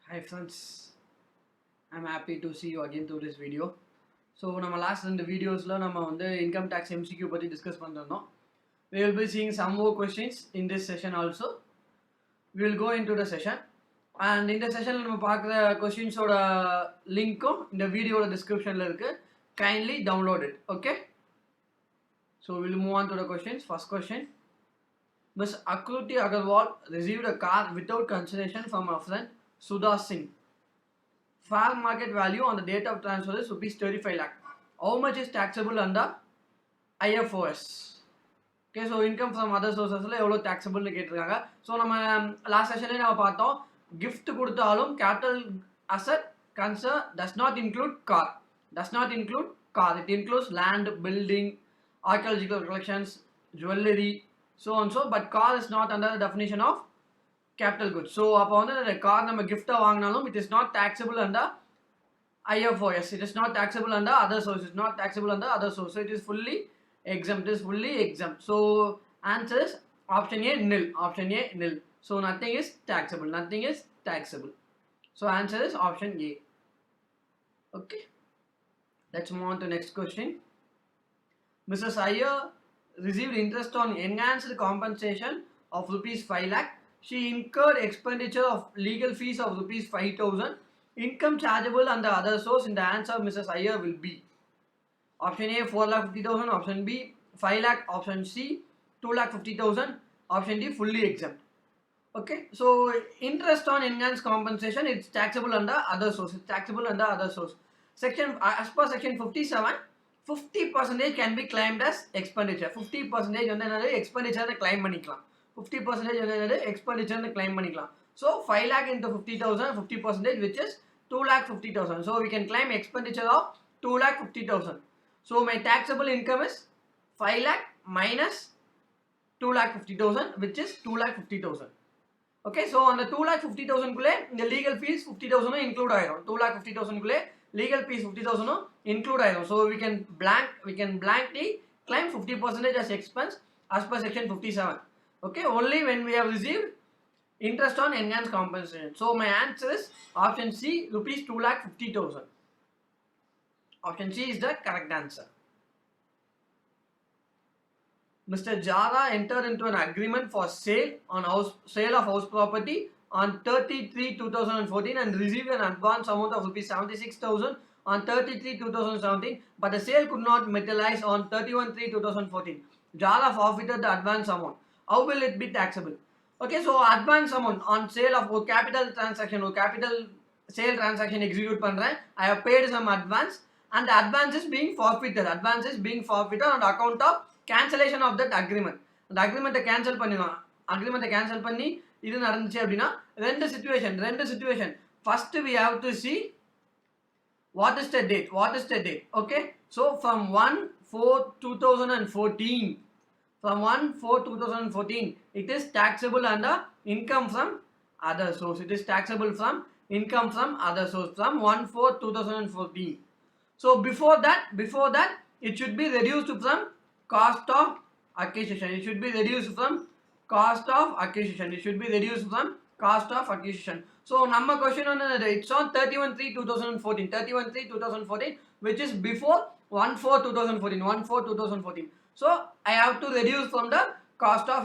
Hi friends, I'm happy to see you again through this video. So நம்ம last ரெண்டு வீடியோஸ்ல நம்ம வந்து இன்கம் டேக்ஸ் MCQ பத்தி டிஸ்கஸ் பண்ணிருந்தோம். We will be seeing some more questions in this session also. We will go into the session and இந்த செஷன்ல நம்ம பார்க்குற கொஸ்டின்ஸோட லிங்க்கும் இந்த வீடியோட டிஸ்கிரிப்ஷன்ல இருக்கு. Kindly download it. Okay. So we'll move on to the questions. First question. Ms. Akruti Agarwal received a car without consideration from her friend Sudha Singh. Fair market value on the date of transfer is rupees 35 lakh. How much is taxable under IFOS? Okay, so income from other sources எவ்வளோ taxable கேட்டிருக்காங்க. So நம்ம last செஷன்லேயே நம்ம பார்த்தோம், gift கொடுத்தாலும் capital asset consider does not include car. It includes land, building, archaeological collections, jewelry, so on so, but car is not under the definition of capital goods. So அப்போ வந்து இந்த car நம்ம gift-ஆ வாங்கினாலும் it is not taxable under IFOS. It is not taxable under other sources. It is not taxable under other sources. So it is fully exempt. So answer is option A, nil. So nothing is taxable. So answer is option A. Okay. Let's move on to next question. Mrs. Iyer received interest on enhanced compensation of rupees 5 lakh. She incurred expenditure of legal fees of rupees 5,000. Income chargeable under other source in the answer of Mrs. Iyer will be option A 4,50,000, option B 5 lakh, option C 2,50,000, option D fully exempt. Okay, so interest on enhanced compensation, it's taxable under other source. Section as per section 57, 50% can be claimed as expenditure. 50% வந்து என்னது expenditure claim பண்ணிக்கலாம். 50% வந்து என்னது expenditure claim பண்ணிக்கலாம். So 5 lakh into 50,000, 50%, which is 2,50,000. So we can claim expenditure of 2,50,000. So my taxable income is 5 lakh minus 2,50,000, which is 2,50,000. Okay, so on the 2,50,000 குள்ளே இந்த legal fees 50,000 include ஆயிரும். 2,50,000 குள்ளே legal fees 50,000 include ஆயிரும். So we can blankly claim 50% as expense as per section 57. Okay, only when we have received interest on enhanced compensation. So my answer is option C, rupees 2,50,000. Option C is the correct answer. Mr. Jara entered into an agreement for sale of house property on 30/3/2014 and received an advance amount of rupees 76,000 on 30/3/2017, but the sale could not materialize on 31/3/2014. Jara forfeited the advance amount. How will it be taxable? Okay, so advance amount on sale of capital sale transaction execute பண்றேன். I have paid some advance and the advance is being forfeited. On account of cancellation of that agreement. அந்த agreement cancel பண்ணிடலாம். agreement cancel பண்ணி இது நடந்துச்சு அப்படின்னா ரெண்டு situation. First we have to see what is the date. Okay, so from 1/4/2014, it is taxable under income from other source. From 1/4/2014. So before that it should be reduced from cost of acquisition. So number question on it's on 31/3/2014, which is before 1/4/2014. So I have to reduce from the cost of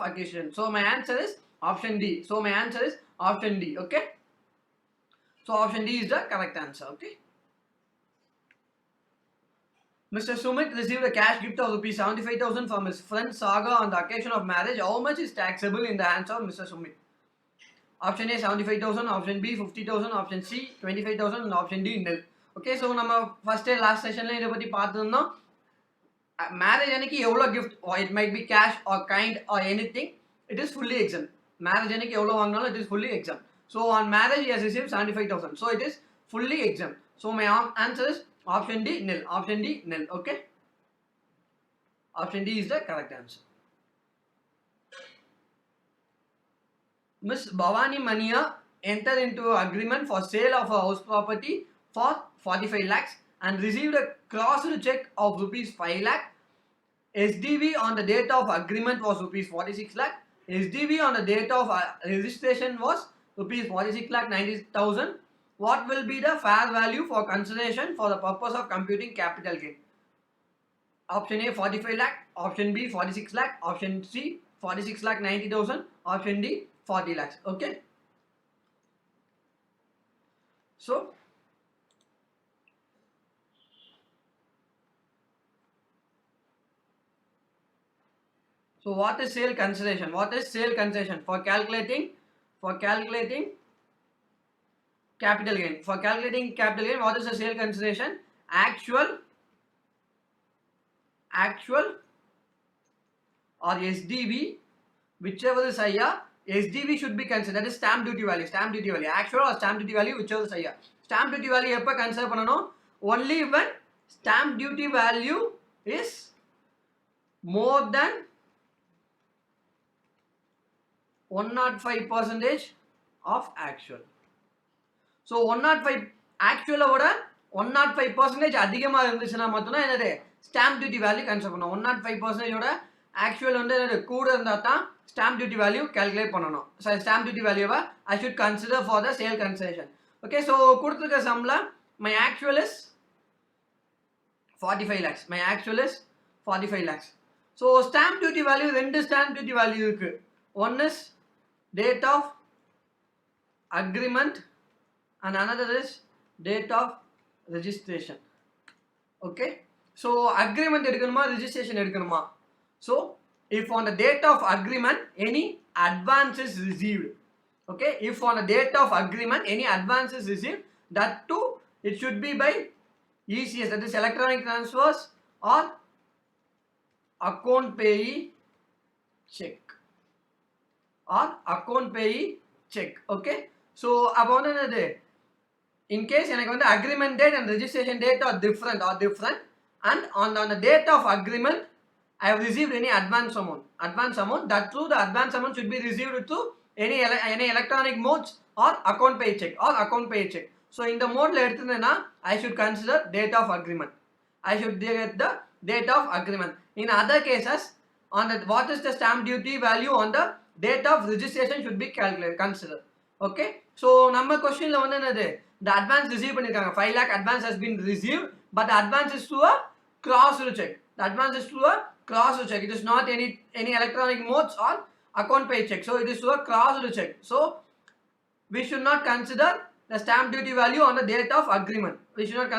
acquisition. So my answer is option D. Okay. So option D is the correct answer. Okay. Mr. Sumit received a cash gift of rupees 75,000 from his friend Saga on the occasion of marriage. How much is taxable in the hands of Mr. Sumit? Option A 75,000, option B 50,000, option C 25,000, and option D nil. Okay, so நம்ம first last sessionல இத பத்தி பார்த்திருந்தோம். Marriage அன்னைக்கு எவ்வளவு gift, or it might be cash or kind or anything, it is fully exempt. Marriage அன்னைக்கு எவ்வளவு வாங்கினாலும் it is fully exempt. So on marriage he has received 75,000. So it is fully exempt. So my answer is option D nil. Okay, option D is the correct answer. Miss Bhavani Mania entered into agreement for sale of a house property for 45 lakhs and received a crossed check of rupees 5 lakh. SDV on the date of agreement was rupees 46 lakh. SDV on the date of registration was rupees 46,90,000. What will be the fair value for consideration for the purpose of computing capital gain? Option A 45 lakh, option B 46 lakh, option C 46 lakh 90,000, option D 40 lakhs. Okay. So what is sale consideration? What is sale consideration for calculating capital gain? For calculating capital gain, what is the sale consideration? Actual or SDV, whichever is higher. SDV should be considered, that is stamp duty value. Actual or stamp duty value, whichever is higher. Stamp duty value எப்ப consider பண்ணனும்? Only when stamp duty value is more than 105% of actual. So 105 actual விட 105% அதிகமா இருந்துச்சுன்னா மட்டும் தான் என்னது stamp duty value consider பண்ணனும். 105% ஓட actual வந்து என்னது கூட இருந்தா தான் stamp duty value calculate பண்ணனும். So stamp duty value I should consider for the sale consideration. Okay, so கொடுத்திருக்க sumல my actual is 45 lakhs. My actual is 45 lakhs. So stamp duty value, ரெண்டு stamp duty value இருக்கு. One is date of agreement and another is date of registration. Okay, so agreement எடுக்கணுமா registration எடுக்கணுமா? So if on the date of agreement any advance is received, okay, if on the date of agreement any advance is received, that too it should be by ECS, that is electronic transfers or account payee check or account payee check. Okay, so அப்போ வந்து என்னது, in case எனக்கு வந்து agreement date and registration date are different and on the date of agreement I have received any advance amount, that too the advance amount should be received through any electronic modes or account pay check. So in the mode la எடுத்துட்டேனா I should consider date of agreement. I should get the date of agreement. In other cases, on the what is the stamp duty value on the date of registration should be considered. Okay, so நம்ம questionல வந்து என்னது, the advance receive பண்ணிருக்காங்க 5 lakh advance has been received, but the advance is to a crossed check. It is not any electronic modes or account pay check. So it is to a crossed check. So we should not consider the stamp duty value on the date of agreement. We should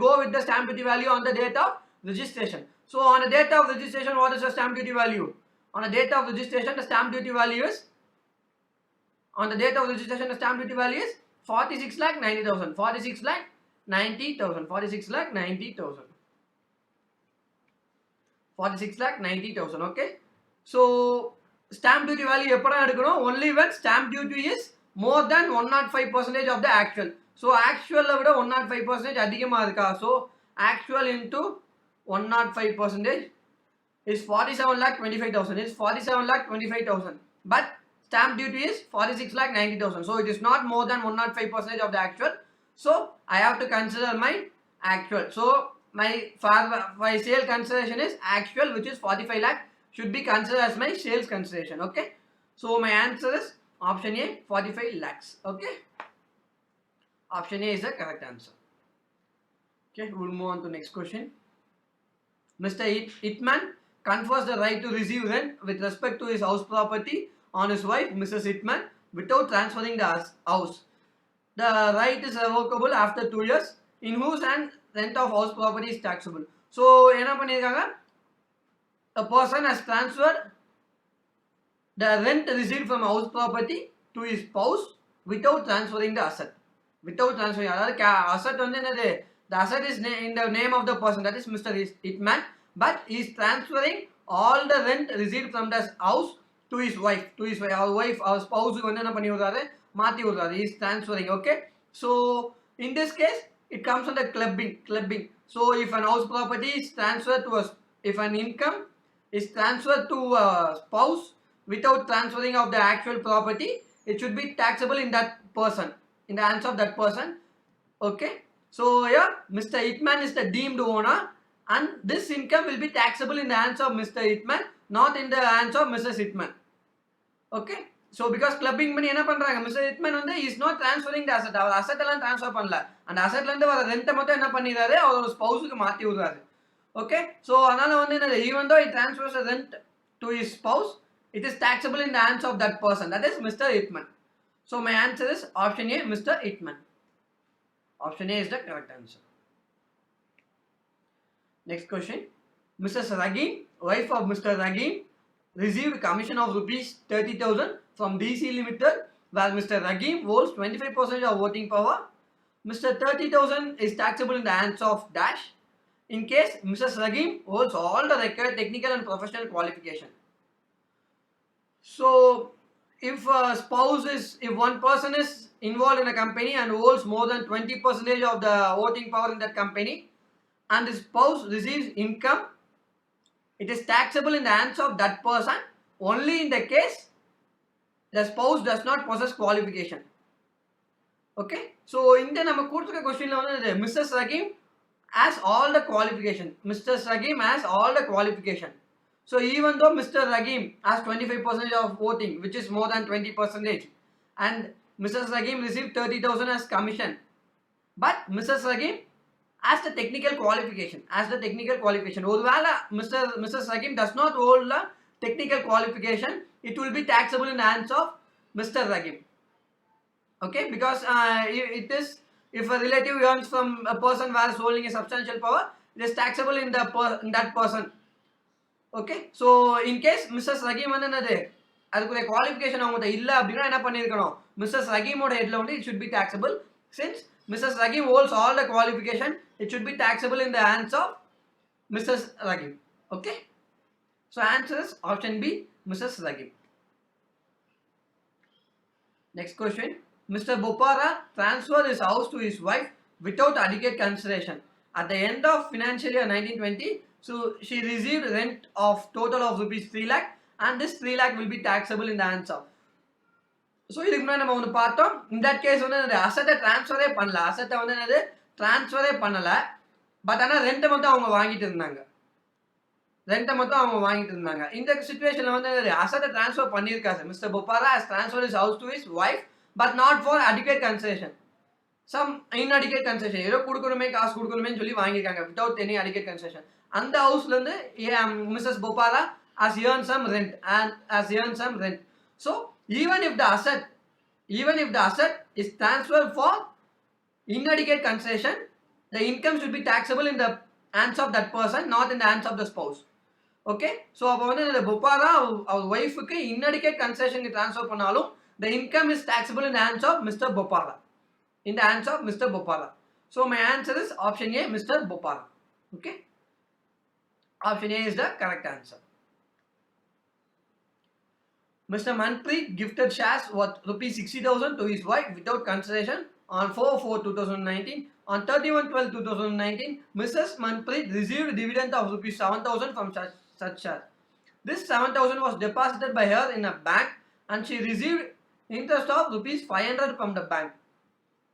go with the stamp duty value on the date of registration. So on the date of registration, what is the stamp duty value? On the date of registration, the stamp duty value is 46 lakh 90,000. 46 lakh 90,000. 46 lakh 90,000. Okay, so stamp duty value எப்படா எடுக்கணும்? Only when stamp duty is more than 105% of the actual. So actual விட 105% அதிகமா இருக்கா? So actual into 105% is 47 lakh 25,000. But stamp duty is 46 lakh 90,000. So it is not more than 105% of the actual. So I have to consider my actual. So my sale consideration is actual, which is 45 lakh, should be considered as my sales consideration. Okay, so my answer is option A, 45 lakhs. Okay, option A is the correct answer. Okay, we'll move on to next question. Mr. Hitman confers the right to receive rent with respect to his house property on his wife Mrs. Hitman without transferring the house. The right is revocable after 2 years. In whose hand rent of house property is taxable? So என்ன பண்ணிருக்காங்க, a person has transferred the rent received from house property to his spouse without transferring the asset. அதாவது asset வந்து என்னது, the asset is in the name of the person, that is Mr. Hitman, but he is transferring all the rent received from the house to his wife. Our spouse வந்து என்ன பண்ணி விடுறாரு, மாத்தி விடுறாரு. He is transferring. Okay, so in this case it comes under clubbing. So if an house property is transferred to if an income is transferred to a spouse without transferring of the actual property, it should be taxable in that person, in the hands of that person. Okay, so here Mr. Hitman is the deemed owner and this income will be taxable in the hands of Mr. Hitman not in the hands of Mrs. Hitman. Okay, so because clubbing பண்ணி என்ன பண்றாங்க, Mr. Hitman வந்து is not transferring the asset. Our asset எல்லாம் transfer பண்ணல, அந்த assetல இருந்து வர rent மட்டும் என்ன பண்ணிடுறாரு, அவரோட ஸ்பௌஸுக்கு மாத்தி விடுறாரு. Okay, so அதனால வந்து என்ன, even though he transfers the rent to his spouse, it is taxable in the hands of that person, that is Mr. Hitman. So my answer is option A, Mr. Hitman. Option A is the correct answer. Next question. Mrs. Ragim, wife of Mr. Ragim, received commission of rupees 30,000 from DC Limited, where Mr. Ragim holds 25% of voting power. Mr. 30,000 is taxable in the hands of dash in case Mrs. Ragim holds all the required technical and professional qualification. So if a spouse is, if one person is involved in a company and holds more than 20% of the voting power in that company, and the spouse receives income, it is taxable in the hands of that person only in the case the spouse does not possess qualification. Okay, so in the nama kuduthukka question la vandu Mrs. Ragim has all the qualification. Mr. Ragim has all the qualification. So even though Mr. Ragim has 25% of voting, which is more than 20%, and Mrs. Ragim received 30,000 as commission, but Mrs. Ragim has the technical qualification. Orvala Mrs. Ragim does not hold the technical qualification, it will be taxable in the hands of Mr. Ragim. Okay, because it is, if a relative earns from a person who is holding a substantial power, it is taxable in that person. Okay, so in case Mrs. Ragim வந்து என்னது, அதுக்குரிய qualification அவங்ககிட்ட இல்லை அப்படின்னா என்ன பண்ணியிருக்கணும், Mrs. Ragimoட ஹெட்ல வந்து it should be taxable. Since Mrs. Ragim holds all the qualification, it should be taxable in the hands of Mrs. Ragim. Okay, so answer is option B, Mrs. Ragim. Next question. Mr. Bopara transferred his house to his wife without adequate consideration. At the end of financial year 1920, so she received rent of total of rupees 3 lakh, and this 3 lakh will be taxable in the hands of. So இதுக்கு முன்னாடி நம்ம ஒன்று பார்த்தோம், in that case வந்து அசட்டை டிரான்ஸ்ஃபரே பண்ணல, அசட்டை வந்து என்னது டிரான்ஸ்ஃபரே பண்ணலை, பட் ஆனால் ரெண்ட்டை மட்டும் அவங்க வாங்கிட்டு இருந்தாங்க. இந்த சிச்சுவேஷனில் வந்து அசட்டை டிரான்ஸ்ஃபர் பண்ணியிருக்காரு. மிஸ்டர் பொப்பாரா has transferred his house to his wife, but not for adequate consideration. Some inadequate consideration, ஏதோ கொடுக்கணுமே, காசு கொடுக்கணுமே சொல்லி வாங்கியிருக்காங்க without any adequate consideration. அந்த ஹவுஸ்லேருந்து Mrs பொப்பாரா has earned some rent. So even if the asset is transferred for inadequate consideration, the income should be taxable in the hands of that person, not in the hands of the spouse. Okay, so அப்போ வந்து இந்த பொப்பாரா அவர் ஒய்ஃபுக்கு inadequate consideration transfer பண்ணாலும் the income is taxable in the hands of Mr. Bopara. So my answer is option A, Mr. Bopara. Okay, option A is the correct answer. Mr. Manpreet gifted shares worth rupees 60,000 to his wife without consideration on 4/4/2019. On 31/12/2019, Mrs. Manpreet received dividend of rupees 7,000 from such shares. This 7,000 was deposited by her in a bank, and she received interest of rupees 500 from the bank.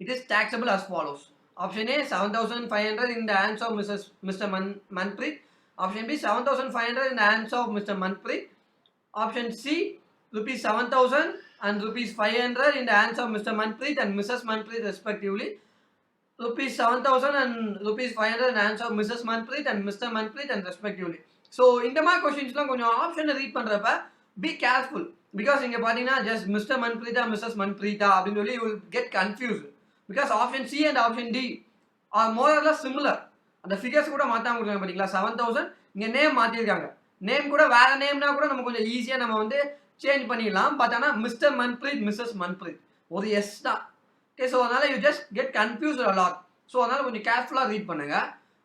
It is taxable as follows. Option A, 7,500 in the hands of Mr. Manpreet. Option B, 7,500 in the hands of Mr. Manpreet. Option C, rupees 7,000 and rupees 500 in the hands of Mr. Manpreet and Mrs. Manpreet respectively. Rupees 7,000 and rupees 500 in the hands of Mrs. Manpreet and Mr. Manpreet and respectively. So இந்த மாதிரி கொஸ்டின்ஸ்லாம் கொஞ்சம் ஆப்ஷனை read பண்ணுறப்ப be careful, because இங்கே பார்த்தீங்கன்னா just Mr. Manpreeta, Mrs. Manpreeta அப்படின்னு சொல்லி you will get confused, because option C and option D are more or less similar. அந்த ஃபிகர்ஸ் கூட மாற்றாம கொடுத்தாங்க பார்த்தீங்களா, 7,000 இங்கே நேம் மாற்றிருக்காங்க, நேம் கூட வேற நேம்னா கூட நம்ம கொஞ்சம் ஈஸியாக நம்ம வந்து சேஞ்ச் பண்ணிடலாம். பட் ஆனால் மிஸ்டர் மன்ப்ரீத், மிஸ்ஸஸ் மன்ப்ரீத் ஒரு எஸ் தான். ஓகே, ஸோ அதனால் you just get confuse a lot. So அதனால் கொஞ்சம் கேர்ஃபுல்லாக ரீட் பண்ணுங்க.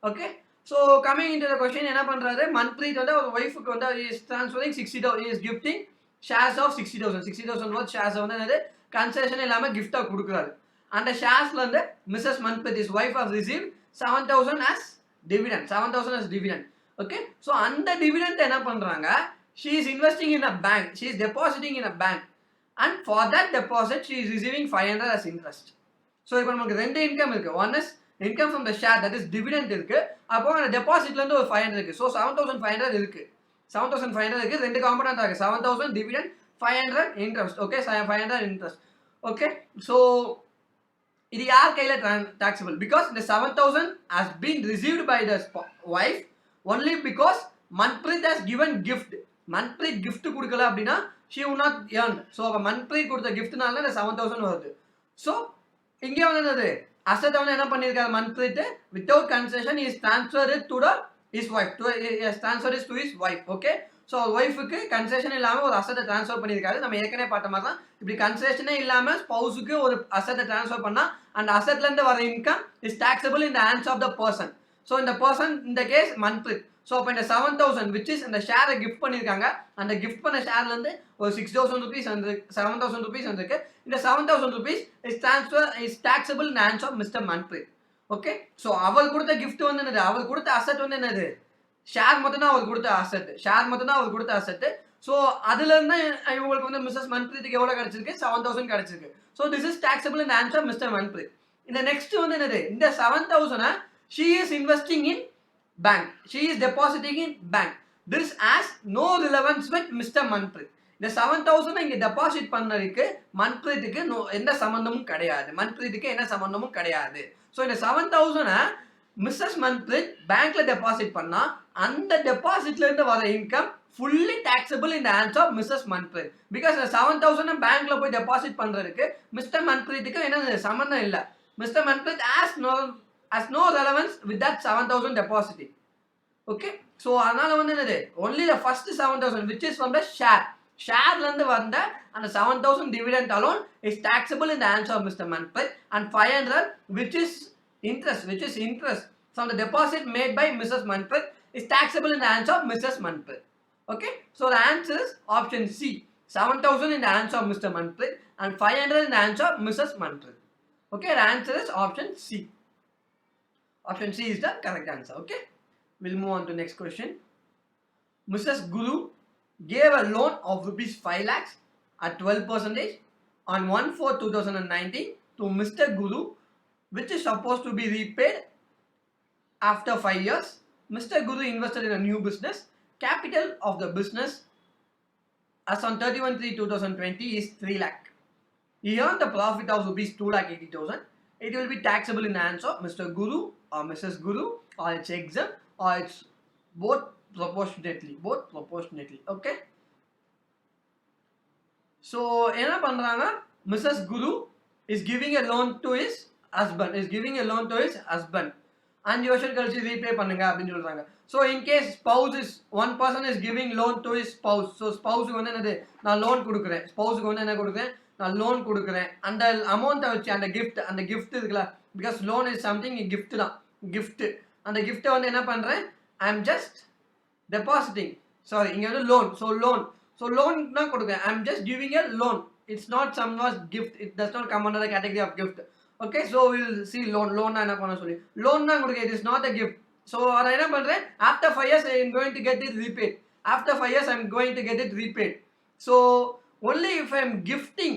Okay, so coming in to the question என்ன பண்ணுறாரு, மன்ப்ரீத் வந்து ஒரு ஒய்ஃபுக்கு வந்து is transferring 60,000, is gifting shares of 60,000 worth ஷேர்ஸை வந்து என்னது கன்செஷன் இல்லாமல் கிஃப்டாக கொடுக்குறாரு. அந்த ஷேர்ஸ்லேருந்து Mrs Manpreet is wife of receive 7,000 as dividend. Okay, so அந்த டிவிடெண்ட் என்ன பண்ணுறாங்க, she is investing in a bank, she is depositing in a bank, and for that deposit she is receiving 500 as interest. So இப்போ நமக்கு ரெண்டு income இருக்கு, one is income from the share, that is dividend இருக்கு, அப்போ அந்த டெபாசிட்ல இருந்து ஒரு 500 இருக்கு. ஸோ 7,500 இருக்கு. 7,500 இருக்கு, ரெண்டு காம்பனன்ட் இருக்கு, 7,000 dividend, 500 interest. Okay, 500 interest. Okay, so இது யார் கையில taxable? Because the 7,000 has been received by the wife only because Manpreet has given gift. Manpreet gift கொடுக்கல அப்படின்னா she would not earn. So Manpreet கொடுத்த giftனால இந்த 7,000 வருது. So இங்க வந்து என்னது asset வந்து என்ன பண்ணிருக்காரு Manpreet without concession is transferred to the his wife, to transfer is to his wife. Okay, so ஒய்ஃபுக்கு கன்செஷன் இல்லாம ஒரு அசெட்டை ட்ரான்ஸ்ஃபர் பண்ணியிருக்காரு. நம்ம ஏற்கனவே பார்த்த மாதிரி தான் இப்படி கன்செஷனே இல்லாம ஸ்பௌஸுக்கு ஒரு அசெட்டை ட்ரான்ஸ்ஃபர் பண்ணா அந்த அசெட்ல இருந்து வர income is taxable in the hands of the person. So இந்த பர்சன் இந்த கேஸ் மன்ப்ரீத். ஸோ அப்போ இந்த 7,000 விச் இஸ் இந்த ஷேரை கிஃப்ட் பண்ணியிருக்காங்க, அந்த கிஃப்ட் பண்ண ஷேர்ல இருந்து ஒரு 6,000 rupees வந்து 7,000 rupees வந்துருக்கு. இந்த 7,000 rupees is taxable in hands of mister Manpreet. Okay, so அவர் கொடுத்த கிஃப்ட் வந்து என்னது, அவர் கொடுத்த அசெட் வந்து என்னது, ஷேர் மட்டும் தான் அவர் கொடுத்த அசெட், ஷேர் மட்டும் தான் அவர் கொடுத்த அசெட். ஸோ அதுல இருந்து இவங்களுக்கு வந்து மிஸ்ஸஸ் மன்ப்ரீத்துக்கு எவ்வளவு கிடைச்சிருக்கு, 7,000 கிடைச்சிருக்கு. So this is taxable in hands of mister Manpreet. இந்த நெக்ஸ்ட் வந்து என்னது, இந்த 7,000 she is investing in bank, she is depositing in bank. This has no relevance with Mr. Manpreet. இந்த 7,000 இங்க டெபாசிட் பண்ணதுக்கு மன்ப்ரீத்துக்கு எந்த சம்பந்தமும் கிடையாது, மன்ப்ரீத்துக்கு என்ன சம்பந்தமும் கிடையாது. ஸோ இந்த 7,000 மிஸ்ஸஸ் மன்ப்ரீத் பேங்க்ல டெபாசிட் பண்ணா அந்த டெபாசிட்ல இருந்து வர income fully taxable in the hands of Mrs. Manpreet. Because 7,000 பேங்க்ல போய் டெபாசிட் பண்றதுக்கு மிஸ்டர் மன்ப்ரீத்துக்கு என்ன சம்பந்தம் இல்ல. Mister Manpreet has no relevance with that 7,000 depositing. Okay, so அதனால வந்து என்னது, only the first 7,000 which is from the ஷேர்ல இருந்து வந்த அந்த 7,000 dividend alone is taxable in the hands of Mr. Manpreet, and 500 which is interest from the deposit made by Mrs. Manpreet is taxable in the hands of Mrs. Manpreet. Okay, so the answer is option C, 7,000 in the hands of Mr. Manpreet and 500 in the hands of Mrs. Manpreet. Okay, the answer is option C. Option C is the correct answer. Okay, we'll move on to next question. Mrs. Guru gave a loan of rupees 5 lakhs at 12% on 1/4/2019 to Mr. Guru, which is supposed to be repaid after 5 years. Mr. Guru invested in a new business. Capital of the business as on 31/3/2020 is 3 lakh. He earned the profit of rupees 2,80,000. It will be taxable in the hands of Mr. Guru or Mrs. Guru, or it's exempt, or it's both proportionately. Okay, so என்ன பண்றாங்க, Mrs. Guru is giving a loan to his husband, 5 வருஷம் கழிச்சு repay பண்ணுங்க அப்படின்னு சொல்றாங்க. So in case spouse is one person is giving loan to is spouse. So ஸ்பௌஸுக்கு வந்து என்னது, நான் லோன் கொடுக்குறேன், ஸ்பௌஸுக்கு வந்து என்ன கொடுக்குறேன், நான் லோன் கொடுக்குறேன். அந்த அமௌண்ட்டை வச்சு அந்த கிஃப்ட் இருக்குல்ல, because loan is something gift தான், கிஃப்ட். அந்த கிஃப்ட்டை வந்து என்ன பண்றேன், I am just depositing, sorry இங்க வந்து லோன். ஸோ லோன் தான் கொடுக்குறேன், I am just giving a loan. It's not some was gift, it does not come under the category of gift. Okay, so we'll see loan என்ன பண்ண சொல்லி, loan தான் கொடுக்க, it is not a gift. So நான் என்ன பண்றேன், after 5 years I am going to get it repaid. After 5 years I am going to get it repaid. So only if I am gifting,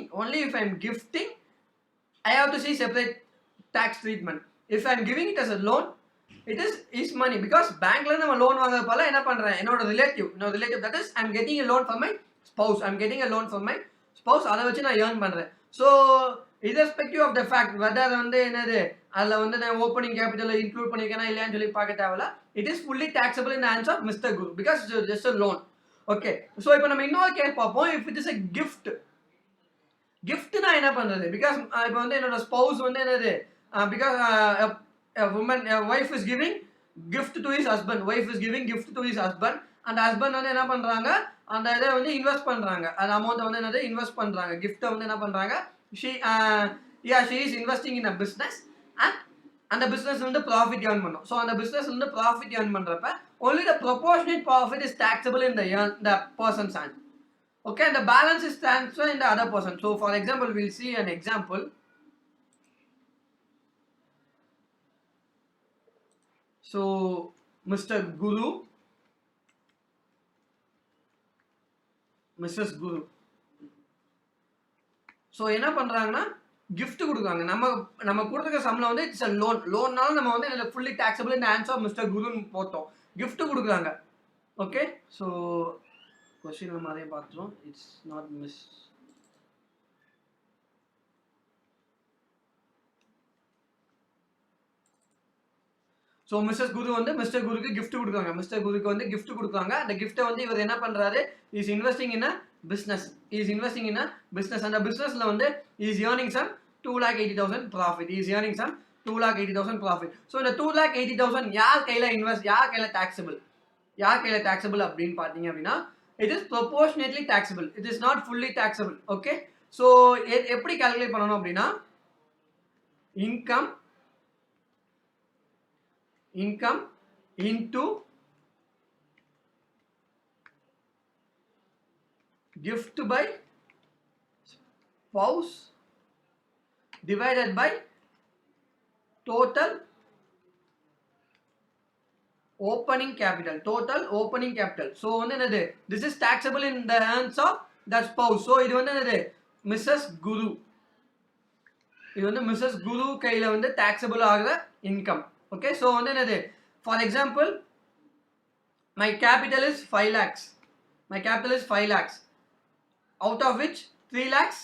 I have to see separate tax treatment. If I am giving it as a loan, it is his money, because bankல நம்ம loan வாங்குறது போல என்ன பண்றேன், என்னோட relative, that is I am getting a loan from my spouse. அதை வச்சு நான் earn பண்றேன். So irrespective of the fact whether வந்து என்னது அதுல வந்து நான் ஓப்பனிங் கேபிட்டல் இன்க்ளூட் பண்ணிருக்கேனா இல்லையான்னு சொல்லி பார்க்க தேவையில்ல. It is fully taxable in hands of mister Guru, because it's just a loan. Okay, so இப்போ நம்ம இன்னொரு கேஸ் பார்ப்போம். If it is a gift நான் என்ன பண்றது, பிகாஸ் இப்போ வந்து என்னோட ஸ்பௌஸ் வந்து என்னது, because wife is giving gift to his husband, and husband வந்து என்ன பண்றாங்க, அந்த இதை வந்து இன்வெஸ்ட் பண்றாங்க, அந்த அமௌண்ட் வந்து என்னது இன்வெஸ்ட் பண்றாங்க, கிஃப்ட்டை வந்து என்ன பண்றாங்க, she is investing in a business, and the business வந்து profit earn பண்ணும். So அந்த business வந்து profit earn பண்றப்ப only the proportionate profit is taxable in the person's hand. Okay, and the balance is transferred in the other person. So for example, we'll see an example. So Mr. Guru, Mrs. Guru, so என்ன பண்ணுறாங்கன்னா gift கொடுக்குறாங்க. நம்ம கொடுத்துருக்க சம்பளம் வந்து it's a லோன்னால நம்ம வந்து fully taxable in hands of Mr குருன்னு போட்டோம். கிஃப்ட் கொடுக்குறாங்க. Okay, so question நம்ம அதே பார்த்துறோம். It's not miss. So Mrs Guru வந்து மிஸ்டர் குருக்கு கிஃப்ட் கொடுக்குறாங்க. மிஸ்டர் குருக்கு வந்து கிஃப்ட் கொடுக்குறாங்க. அந்த கிஃப்ட்டை வந்து இவர் என்ன பண்ணுறாரு, is investing in a business. Is investing in a business. அந்த பிஸ்னஸில் வந்து is earning some 2,80,000 profit. Is earning some 2,80,000 profit. So இந்த 2,80,000 யார் கையில் யார் கையில் டாக்ஸபிள், யார் கையில் டாக்ஸபிள் அப்படின்னு பார்த்தீங்க அப்படின்னா, it is proportionately taxable. It is not fully taxable. Okay, so எப்படி கால்குலேட் பண்ணணும் அப்படின்னா, income into gift by spouse divided by total opening capital. So வந்து என்னது, this is taxable in the hands of the spouse. so இது வந்து என்னது, Mrs குரு. இது வந்து மிஸ்ஸஸ் குரு கையில் வந்து taxable ஆகிற income. Okay, so வந்து என்னது, for example my capital is 5 lakhs. My capital is 5 lakhs, out of which 3 lakhs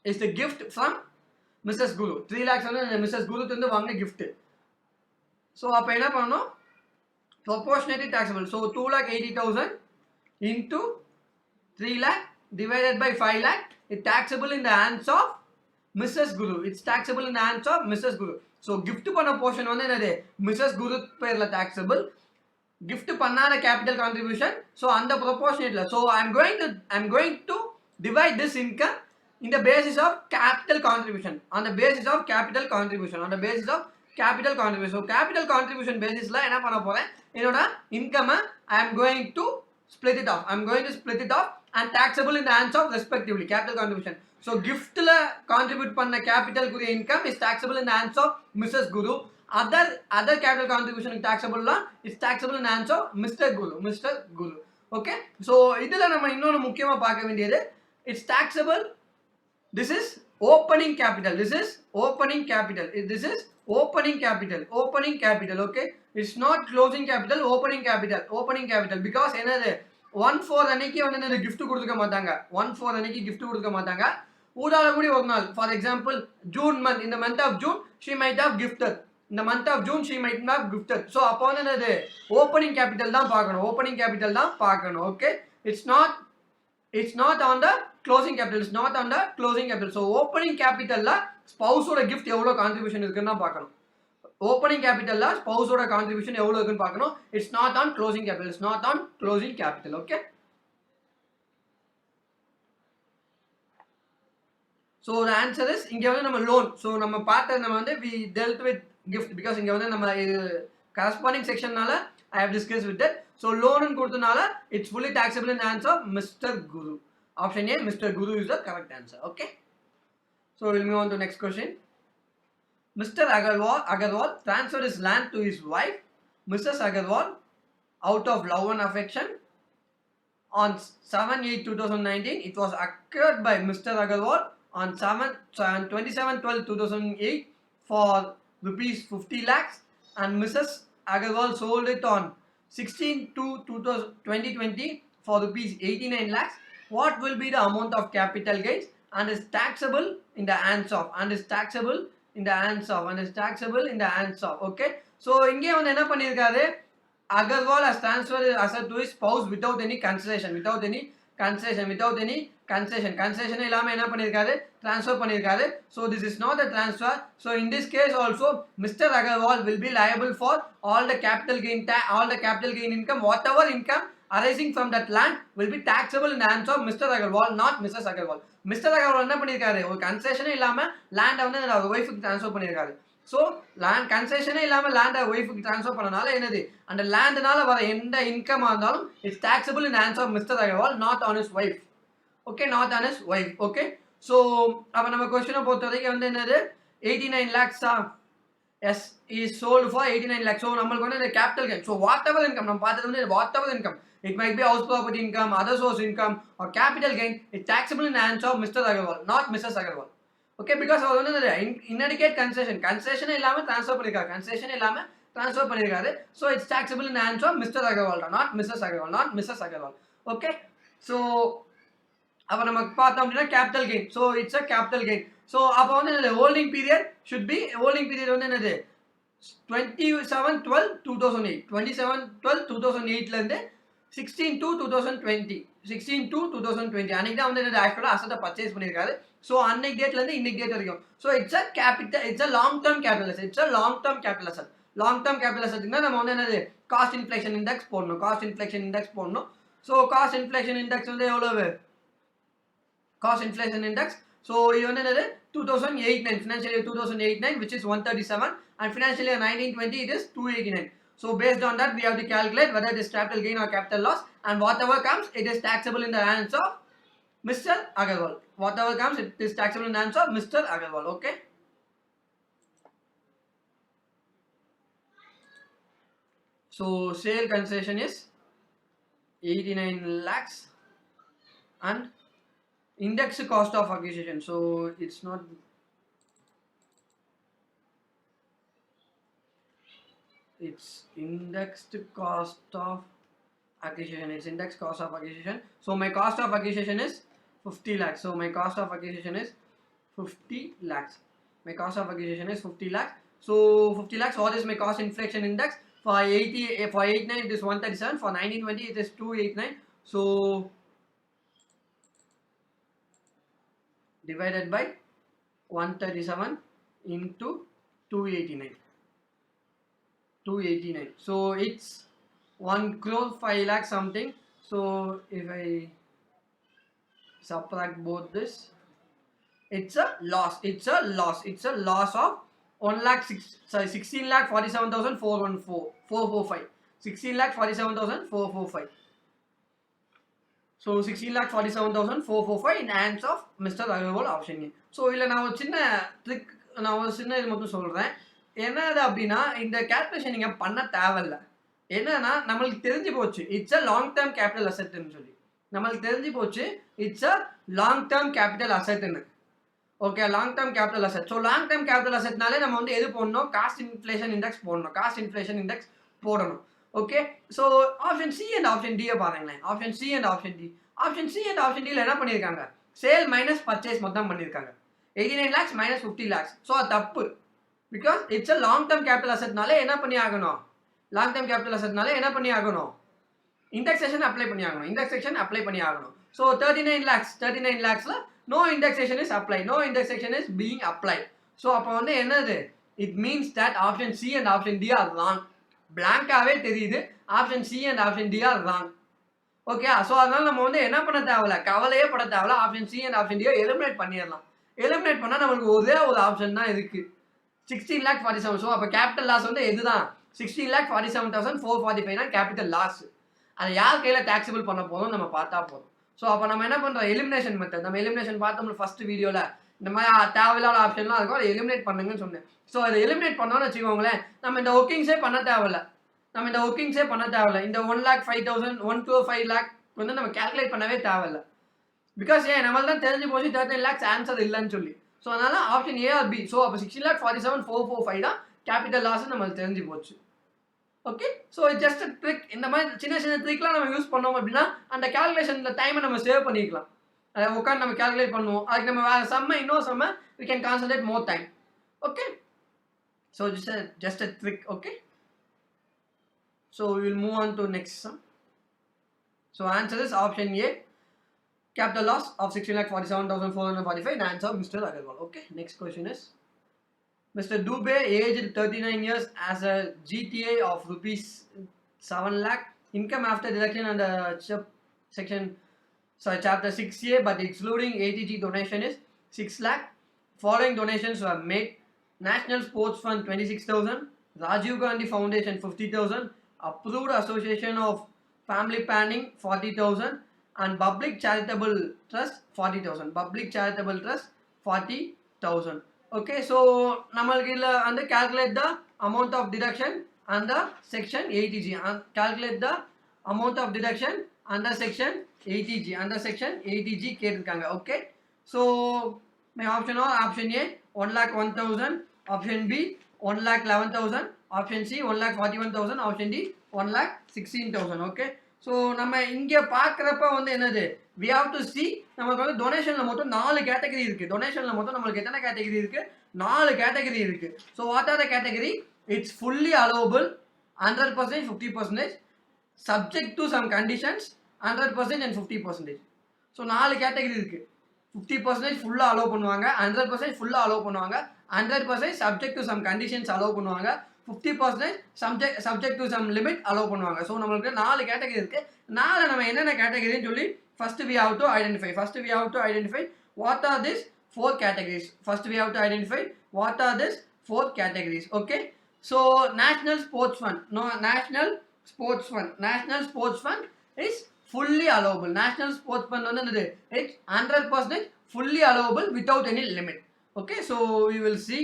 is the gift from Mrs. Guru. 3 lakhs வந்து Mrs. Guru வந்து வாங்கின gift. so அப்போ என்ன பண்ணணும், proportionately taxable. so 2,80,000 into 3 lakh divided by 5 lakh is taxable in the hands of Mrs. Guru. It's taxable in the hands of Mrs. Guru. so gift பண்ண portion வந்து என்னது, Mrs. Guru பேர்ல taxable. gift பண்ணாத capital contribution, so அந்த proportionate. so I'm going to divide this income in the basis of capital contribution. on the basis of capital contribution. on the basis of capital contribution. so capital contribution basisல என்ன பண்ண போறேன், என்னோட income I'm going to split it off and taxable in the hands of respectively capital contribution. so giftல contribute பண்ண capital குரிய income is taxable in the hands of Mrs. Guru. other capital contribution taxable is taxable in the hands of Mr. Guru. okay, so இதுல நம்ம இன்னொரு முக்கியமா பார்க்க வேண்டியது, it's taxable. this is opening capital. opening capital. okay, it's not closing capital. opening capital because என்னது 1/4 அன்னைக்கு வந்து என்ன gift கொடுக்க மாட்டாங்க. 1/4 அன்னைக்கு gift கொடுக்க மாட்டாங்க. ஊடால கூடி ஒரு நாள், for example June month, in the month of June she might have gifted. in the month of June she might have gifted. so அப்போ வந்து என்னது, opening capital தான் பார்க்கணும். okay, it's not on the closing capital. so opening capital ல spouse ஓட gift எவ்வளவு contribution இருக்குன்னு பார்க்கணும். opening capital ல spouse ஓட contribution எவ்வளவு இருக்குன்னு பார்க்கணும். it's not on closing capital. okay, so the answer is இங்க வந்து நம்ம loan. so நம்ம பார்த்தது நம்ம வந்து we dealt with gift because இங்க வந்து நம்ம corresponding sectionனால I have discussed with that. so loan ன்னு கொடுத்தனால it's fully taxable in the hands of Mr. Guru. option A, Mr. Guru is the correct answer. okay, so we'll move on to next question. Mr. Agarwal transferred his land to his wife Mrs. Agarwal out of love and affection on 7/8/2019. it was acquired by Mr. Agarwal on 27/12/2008 for rupees 50 lakhs and Mrs. Agarwal sold it on 16/2/2020 for rupees 89 lakhs. what will be the amount of capital gains and is taxable in the hands of okay, so இங்கே வந்து என்ன பண்ணிருக்காரு, Agarwal has transferred his asset to his spouse without any concession இல்லாம என்ன பண்ணிருக்காரு, transfer பண்ணிருக்காரு. so this is not a transfer. so in this case also Mr. Agarwal will be liable for all the capital gain income. whatever income arising from that land will be taxable in the hands of Mr. Agarwal, not Mrs. Agarwal. Mr. Agarwal என்ன பண்ணிருக்காரு, ஒரு கன்செஷனே இல்லாம land வந்து அவர் ஒய்ஃபுக்கு transfer பண்ணிருக்காரு. so land கன்செஷனே இல்லாம land ஒய்ஃபுக்கு transfer பண்ணனால என்னது, அந்த லேண்ட்னால வர எந்த இன்கம் இருந்தாலும் it's taxable in the hands of Mr. Agarwal, not on his wife. okay, okay, so அப்ப நம்ம क्वेश्चனை பொறுத்த வரைக்கும் வந்து என்னது 89 lakhs yes is sold for 89 lakhs. so நமக்கு வந்து capital gain. so whatever income நம்ம பார்த்தது வந்து whatever income, it might be house property income, other source income or capital gain, it's taxable in the hands of Mr. Agarwal, not Mrs. Agarwal. okay, because அவர் வந்து inadequate concession இல்லாம transfer பண்ணிருக்காரு, transfer பண்ணிருக்காரு. So it's taxable in the hands of Mr. Agarwal, not Mrs. Agarwal, not Mrs. Agarwal. Okay, so அப்ப நமக்கு பார்த்தோம் அப்படின்னா capital gain. So it's a capital gain. So அப்ப வந்து என்னது holding period should be holding period வந்து என்னது 27/12/2008 27/12/2008 ல இருந்து 16/2/2020 16/2/2020 அன்னைக்கு தான் வந்து என்னது ஆக்சுவலா அசெட்ட பர்ச்சேஸ் பண்ணிருக்காரு. So அன்னைக்கு டேட்ல இருந்து இன்னைக்கு டேட் வரைக்கும். So it's a capital, it's a long term capital asset. It's a long term capital asset. Long term capital assetனா நம்ம வந்து என்னது cost inflation index போடணும். cost inflation index போடணும். So cost inflation index வந்து எவ்வளவு cost inflation index. So இது வந்து என்னது 2008-9 financial year 2008-9 which is 137 and financial year 19-20 it is 289. So based on that we have to calculate whether it is capital gain or capital loss, and whatever comes it is taxable in the hands of Mr. Agarwal. Whatever comes it is taxable in the hands of Mr. Agarwal. Okay. So sale concession is 89 lakhs and index cost of acquisition. So it's not it's indexed cost of acquisition. It's index cost of acquisition. So my cost of acquisition is 50 lakhs. So my cost of acquisition is 50 lakhs. My cost of acquisition is 50 lakhs. So 50 lakhs. What is my cost inflation index? For 89 it is 137. For 1920 it is 289. So divided by 137 into 289. 289. So it's 1 crore 5 lakh something. So if I subtract both this, it's a loss. It's a loss. It's a loss of 16,47,445. 16,47,445. So 16,47,445 in hands of Mr. Agarwal option A. So இல்ல நான் ஒரு சின்ன trick, நான் ஒரு சின்ன இது மட்டும் சொல்றேன். என்னது அப்படின்னா இந்த கால்குலேஷன் நீங்க பண்ண தேவையில்ல. என்னன்னா நம்மளுக்கு தெரிஞ்சு போச்சு it's a long term capital அசெட்னு சொல்லி நம்மளுக்கு தெரிஞ்சு போச்சு it's a long term capital அசெட்னு. Okay, long term capital asset. So long term capital அசெட்னாலே நம்ம வந்து எது போடணும், காஸ்ட் இன்ஃப்ளேஷன் இண்டெக்ஸ் போடணும். காஸ்ட் இன்ஃப்ளேஷன் இண்டெக்ஸ் போடணும். Okay, so option C and option டியை பாருங்களேன். Option C and option D. Option C and option டியில் என்ன பண்ணியிருக்காங்க, சேல் மைனஸ் பர்ச்சேஸ் மொத்தம் பண்ணியிருக்காங்க. 89 lakhs மைனஸ் 50 lakhs. ஸோ அது தப்பு. Because it's a long term capital அசெட்னாலே என்ன பண்ணி ஆகணும், லாங் டேர்ம் கேபிட்டல் அசெட்னாலே என்ன பண்ணி ஆகணும், இண்டெக்ஸேஷன் அப்ளை பண்ணி ஆகணும். இண்டெக்ஸேஷன் அப்ளை பண்ணி ஆகணும். So 39 lakhsல no indexation is applied. No indexation is being applied. So அப்போ வந்து என்னது, it means that option C and option D are wrong. blank-ஆவே தெரியுது option C and option D are wrong. Okay, so அதனால நம்ம வந்து என்ன பண்ண தேவையில்ல, கவலையே பட தேவையில்ல. Option C and option D eliminate பண்ணிடலாம். எலிமினேட் பண்ணால் நம்மளுக்கு ஒரே ஒரு ஆப்ஷன் தான் இருக்கு, 16,47,000. ஸோ அப்போ கேபிட்டல் லாஸ் வந்து எதுதான், 16,47,445 தான் கேபிட்டல் லாஸ். அதை யார் கையில் டாக்ஸபிள் பண்ண போதும் நம்ம பார்த்தா போதும். ஸோ அப்போ நம்ம என்ன பண்ணுறோம், எலிமினேஷன் மெத்தட். நம்ம எலிமினேஷன் பார்த்தோம்ல ஃபர்ஸ்ட் வீடியோவில், இந்த மாதிரி தேவையில்லாத ஆப்ஷன்லாம் இருக்கும், அதை எலிமினேட் பண்ணுங்கன்னு சொன்னேன். ஸோ அதை எலிமினேட் பண்ணோன்னு வச்சுக்கோங்களேன், நம்ம இந்த ஒர்க்கிங்ஸே பண்ண தேவையில்ல. இந்த 1,05,000 1 to 5 lakh வந்து நம்ம கேல்குலேட் பண்ணவே தேவையில்ல. பிகாஸ் ஏன் நம்மள தான் தெரிஞ்சு போச்சு 13 lakhs ஆன்சர் இல்லைன்னு சொல்லி. ஸோ அதனால option A or B. So அப்போ 16,47,445 தான் கேபிட்டல் லாஸ் நம்மளுக்கு தெரிஞ்சு போச்சு. Okay, so just trick. இந்த மாதிரி சின்ன சின்ன ட்ரிக்லாம் நம்ம யூஸ் பண்ணோம் அப்படின்னா அந்த கேல்குலேஷனில் டைமை நம்ம சேவ் பண்ணிக்கலாம். அதை உட்காந்து நம்ம கேல்குலேட் பண்ணுவோம். அதுக்கு நம்ம வேறு செம்ம இன்னொரு செம்ம we can concentrate more time. Okay, so just a trick. Okay, so we will move on to next sum. So answer is option A, capital loss of 16,47,445 and answer Mr. Agarwal. Okay, next question is Mr. Dubey, aged 39 years, has a GTA of rupees 7 lakh, income after deduction under chapter 6A, but excluding ATG donation is 6 lakh. Following donations were made: National Sports Fund 26,000, Rajiv Gandhi Foundation 50,000, Approved Association of Family Planning 40,000, and Public Charitable Trust 40,000. Public Charitable Trust 40,000. Okay, so namalku illa and calculate the amount of deduction under section ATG, and calculate the amount of deduction under section ATG, கேட்டிருக்காங்க. Okay, so my option are option A 1,01,000, option B 1,11,000, option C 1,41,000, option D 1,16,000. Okay, so நம்ம இங்கே பார்க்குறப்ப வந்து என்னது, we have to see நமக்கு வந்து டொனேஷனில் மொத்தம் 4 category இருக்குது. டொனேஷனில் மொத்தம் நம்மளுக்கு எத்தனை கேட்டகரி இருக்குது? 4 கேட்டகரி இருக்குது. So what are the category? It's fully allowable, 100%, 50%, subject to some conditions, 100% and 50%. So 4 category இருக்குது. 50% ஃபுல்லாக அலோவ் பண்ணுவாங்க, 100% ஃபுல்லாக அலோவ் பண்ணுவாங்க, 100% subject to some conditions allow பண்ணுவாங்க, 50% subject to some limit allow பண்ணுவாங்க. ஸோ நம்மளுக்கு 4 கேட்டகரி இருக்குது. 4 நம்ம என்னென்ன கேட்டகரின்னு சொல்லி first we have to identify what are these 4 categories. First we have to identify what are these 4 categories. Okay, so national sports fund is fully allowable. National sports fund வந்து it's 100% fully allowable without any limit. Okay, so we will see.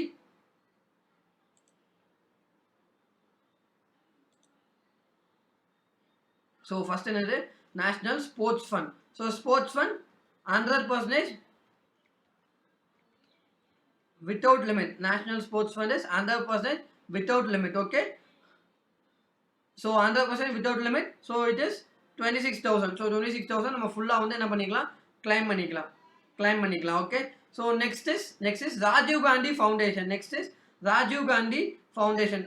So first என்னது, national sports fund. So sports fund 100% without limit. National sports fund is 100% without limit. Okay, so 100% without limit, so it is 26,000. So 26,000 நம்ம ஃபுல்லா வந்து என்ன பண்ணிக்கலாம், claim பண்ணிக்கலாம். Okay, so next is Rajiv Gandhi Foundation. Rajiv Gandhi Foundation.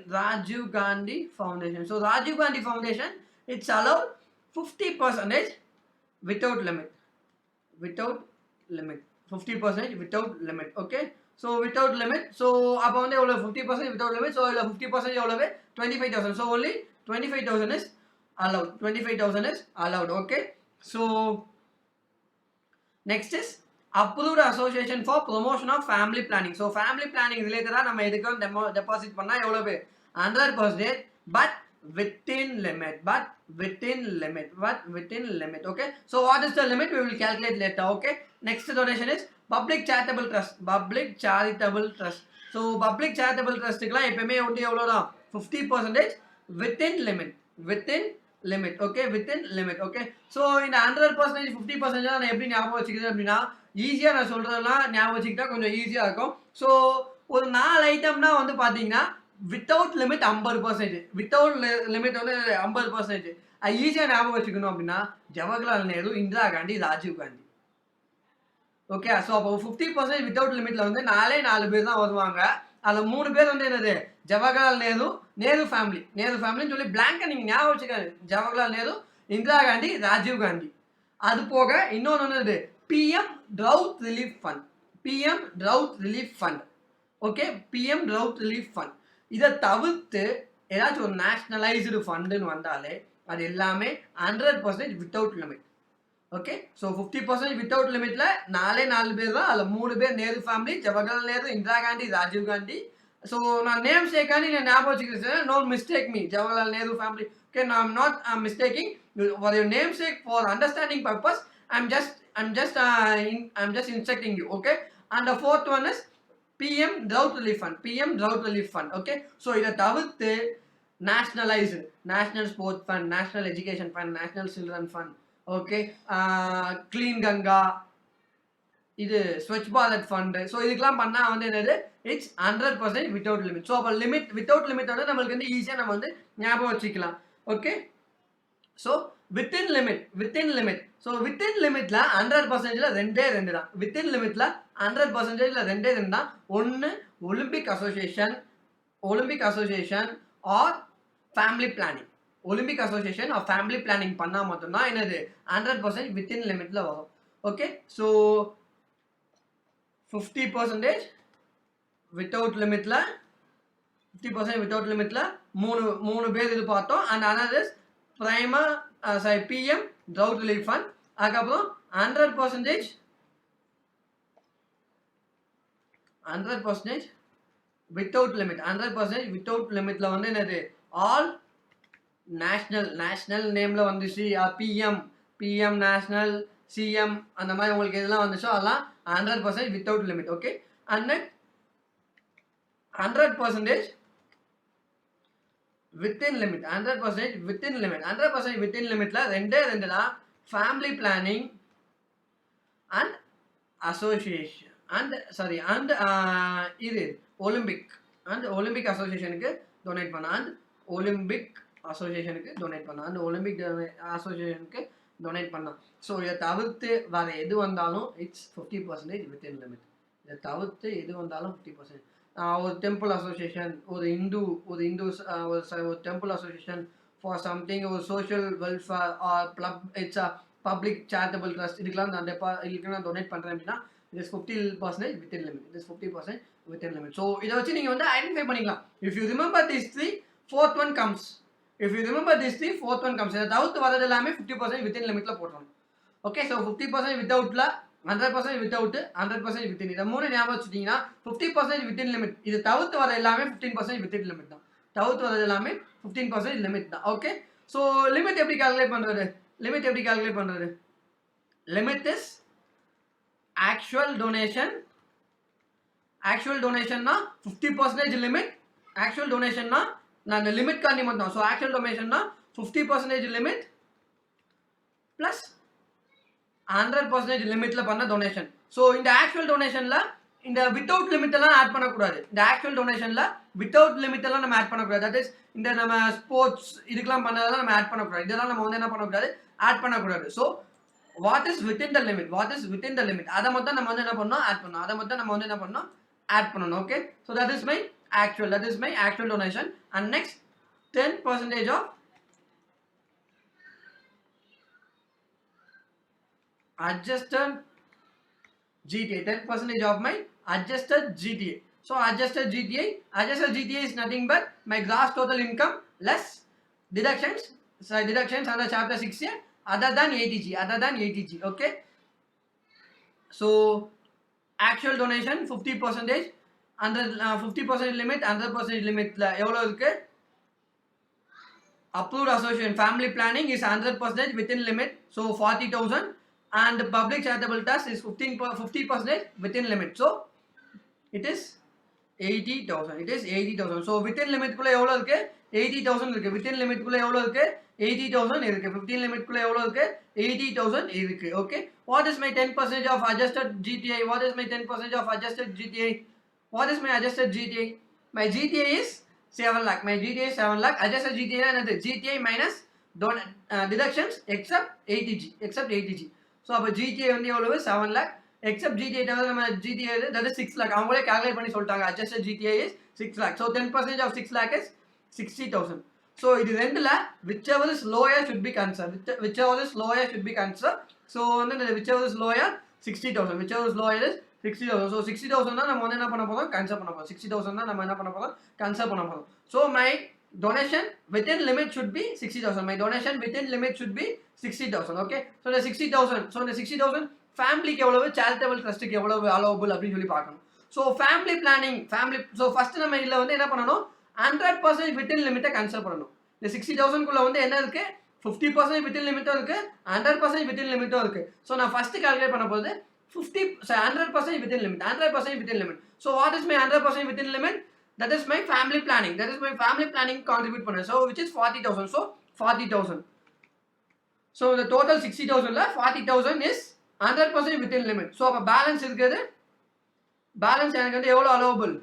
So Rajiv Gandhi Foundation, it's allowed 50% without limit. 50% without limit. Okay, so without limit, so அப்போ வந்து எவ்வளோ 50% without limit, so இல்லை 50% எவ்வளவு 25,000. so only 25,000 is allowed. Okay, so next is approved association for promotion of family planning. So family planning related நம்ம எதுக்கு deposit பண்ணா எவ்வளவு 100%, but within limit. Okay, so what is the limit, we will calculate later. Okay, next donation is public charitable trust. So public charitable trust க்குலாம் எப்பவுமே வந்து எவ்வளவுதான் 50% within limit. Okay, within limit. Okay, so இந்த 100% 50% நான் எப்படி ஞாபகம் வச்சுக்கிறேன் அப்படின்னா, ஈஸியா நான் சொல்றதெல்லாம் ஞாபகம் வச்சுக்கிட்டா கொஞ்சம் ஈஸியா இருக்கும். ஸோ ஒரு 4 ஐட்டம்னா வந்து பாத்தீங்கன்னா வித்தவுட் லிமிட் 50%, வித்தவுட் லிமிட் வந்து 50%. ஈஸியா ஞாபகம் வச்சுக்கணும் அப்படின்னா ஜவஹர்லால் நேரு, இந்திரா காந்தி, ராஜீவ் காந்தி. ஓகே, ஸோ அப்போ 50% வித்தவுட் லிமிட்ல வந்து 4 பேர் தான் வருவாங்க. அதில் 3 பேர் வந்து என்னது, ஜவஹர்லால் நேரு ஃபேமிலின்னு சொல்லி பிளாங்கா நீங்க ஞாபகம் வச்சுக்காது. ஜவஹர்லால் நேரு, இந்திரா காந்தி, ராஜீவ் காந்தி. அது போக இன்னொன்று வந்து PM Drought Relief Fund. Okay, PM Drought Relief Fund. இதை தவிர்த்து ஏதாச்சும் ஒரு நேஷனலைஸ்டு ஃபண்டுன்னு வந்தாலே அது எல்லாமே 100% without limit. Okay, so 50% without லிமிட்ல 4 பேர் தான். அதில் 3 பேர் நேரு ஃபேமிலி, ஜவஹர்லால் நேரு, இந்திரா காந்தி, ராஜீவ் காந்தி. ஸோ நான் நேம் சேக்காண்டி நான் ஞாபகம் வச்சுக்கிறேன், no mistake me, Jawaharlal Nehru family. Okay, no, I'm not mistaking. For your namesake, for understanding purpose, I'm just instructing you. Okay, and the fourth one is PM Drought Relief Fund. Okay, so இதை தவிர்த்து nationalized, national sports fund, national education fund, national children fund, okay, clean Ganga, இது Swachh Bharat fund. So இதுக்கெல்லாம் பண்ணா வந்து என்னது, it's 100% without limit. So அப்போ limit without limit வந்து நம்மளுக்கு வந்து ஈஸியாக நம்ம வந்து ஞாபகம் வச்சுக்கலாம். Okay, so within limit. So within லிமிட்ல 100%ல 2 தான். வித்தின் லிமிட்ல 100%ல 2 தான். ஒன்று Olympic association or family planning. Olympic association or family planning பண்ணால் மட்டும்தான் என்னது 100% வித்தின் லிமிட்ல வரும். ஓகே, ஸோ 50% வித்தவுட் லிமிட்ல 3 பேர் இது பார்த்தோம். And another PM Drought Relief Fund. அதுக்கப்புறம் 100% வித்தவுட் லிமிட்ல வந்து என்னது ஆல் நேஷனல் நேம்ல வந்துச்சு. PM நேஷனல், CM அந்த மாதிரி உங்களுக்கு எதெல்லாம் வந்துச்சோ அதெல்லாம் 100% without limit. Okay, and 100% within limit. 100% within லிமிட்ல 2 தான். Family planning and association and இது ஒலிம்பிக் அசோசியேஷனுக்கு டொனேட் பண்ண அண்ட் ஒலிம்பிக் அசோசியேஷனுக்கு டொனேட் பண்ண அண்ட் ஒலிம்பிக் அசோசியேஷனுக்கு டொனேட் பண்ணலாம். ஸோ இதை தவிர்த்து வேறு எது வந்தாலும் இட்ஸ் 50% வித்தின் லிமிட். இதை தவிர்த்து எது வந்தாலும் 50%. ஒரு டெம்பிள் அசோசியேஷன், ஒரு இந்துஸ் ஒரு டெம்பிள் அசோசியேஷன் ஃபார் சம்திங், ஒரு social welfare it's a public charitable trust, இதுக்கெல்லாம் நான் டொனேட் பண்ணுறேன் அப்படின்னா it is 50% within limit. It is 50% within limit. So இதை வச்சு நீங்கள் வந்து ஐடென்டிஃபை பண்ணிக்கலாம். If you remember this three, fourth one comes. If you remember this three, fourth one comes. இதை தவிர்த்து வரது எல்லாமே 50% வித்தின் லிமிட்டில் போட்டுருணும். ஓகே, ஸோ 50% வித்தவுட்டில் 100% வித்தவுட் 100% வித்தின், இதை மூணு ஞாபகம் வச்சுட்டிங்கன்னா 50% வித்தின் லிமிட். இது தவிர்த்து வர எல்லாமே 15% வித்தின் லிமிட் தான். தவிர்த்து வரது எல்லாமே 15% லிமிட் தான். ஓகே, ஸோ லிமிட் எப்படி கால்குலேட் பண்ணுறது? Limit is actual donation. Actual டொனேஷன்னா 50% லிமிட். ஆக்சுவல் டொனேஷன்னா நான் இந்த லிமிட் காண்டி மட்டும். ஸோ ஆக்சுவல் டொனேஷன்னா 50% லிமிட் ப்ளஸ் 100% லிமிட்டில் பண்ண டொனேஷன். ஸோ இந்த ஆக்சுவல் டொனேஷனில் இந்த வித்தவுட் லிமிட் எல்லாம் ஆட் பண்ணக்கூடாது. இந்த ஆக்சுவல் டொனேஷனில் வித்தவுட் லிமிட் எல்லாம் நம்ம ஆட் பண்ணக்கூடாது. தட் இஸ் இந்த நம்ம ஸ்போர்ட்ஸ் இதுக்கெல்லாம் பண்ணதெல்லாம் நம்ம ஆட் பண்ணக்கூடாது. இதெல்லாம் நம்ம வந்து என்ன பண்ணக்கூடாது? ஆட் பண்ணக்கூடாது. So what is within the limit, அதை மட்டும் நம்ம வந்து என்ன பண்ணணும்? ஆட் பண்ணணும். அதை மட்டும் நம்ம வந்து என்ன பண்ணணும்? ஆட் பண்ணணும். Okay, so that is my actual donation. And next 10% of adjusted GTA. 10% of my adjusted GTA. So adjusted GTA is nothing but my gross total income less deductions under chapter 6 here, other than ATG. Okay, so actual donation 50%, under 50% limit, 100% limit எவ்வளோ இருக்கு? Approved association family planning is 100% within limit, so 40,000, and public charitable trust is 50% within limit, so it is 80,000. So within limit குள்ள எவ்வளோ இருக்கு? 80,000 இருக்கு. within limit குள்ள எவ்வளோ இருக்கு? 80,000 இருக்கு. 15 limit குள்ள எவ்வளோ இருக்கு? 80,000 இருக்கு. Okay, what is my 10% of adjusted GTA? What is my adjusted GTA? My GTA is 7 lakh. Adjusted GTA is GTA minus deductions except ATG. So அப்போ GTA வந்து எவ்வளவு? 7 lakh. except GTA தவிர நம்ம GTA that is 6 lakh. அவங்களே calculate பண்ணி சொல்லிட்டாங்க. adjusted GTA is 6 lakh. So 10% of 6 lakh is 60,000. So இது ரெண்டுல whichever is lower should be considered. So வந்து whichever is lower 60,000. whichever is lower is 60,000. So 60,000 தான் நம்ம வந்து என்ன பண்ண போறோம்? கன்சிடர் பண்ண போறோம். 60,000 தான் நம்ம என்ன பண்ண போறோம்? கன்சிடர் பண்ண போறோம். So my donation within limit should be 60,000. My donation within limit should be 60,000. Okay, so the 60,000 ஃபேமிலிக்கு எவ்வளவு, சேரிட்டபிள் ட்ரஸ்ட்டுக்கு எவ்வளவு அலோவபிள் அப்படின்னு சொல்லி பார்க்கணும். So family planning so first நம்ம இதில் வந்து என்ன பண்ணணும்? 100% வித்தின் லிமிட்டை கன்சிடர் பண்ணணும். இந்த 60,000குள்ள வந்து என்ன இருக்கு? 50% வித்தின் லிமிட்டும் இருக்கு, 100% வித்தின் லிமிட்டும் இருக்கு. ஸோ நான் ஃபர்ஸ்ட் கால்குலேட் பண்ண போது 100% within limit. So what is my 100% within limit? That is my family planning. Contribute பண்ணேன். So which is 40,000. So 40,000. So the total 60,000ல 40,000 is 100% within limit. So அப்ப பேலன்ஸ் இருக்குது. Balance எனக்கு வந்து எவ்வளோ அலோவபிள்?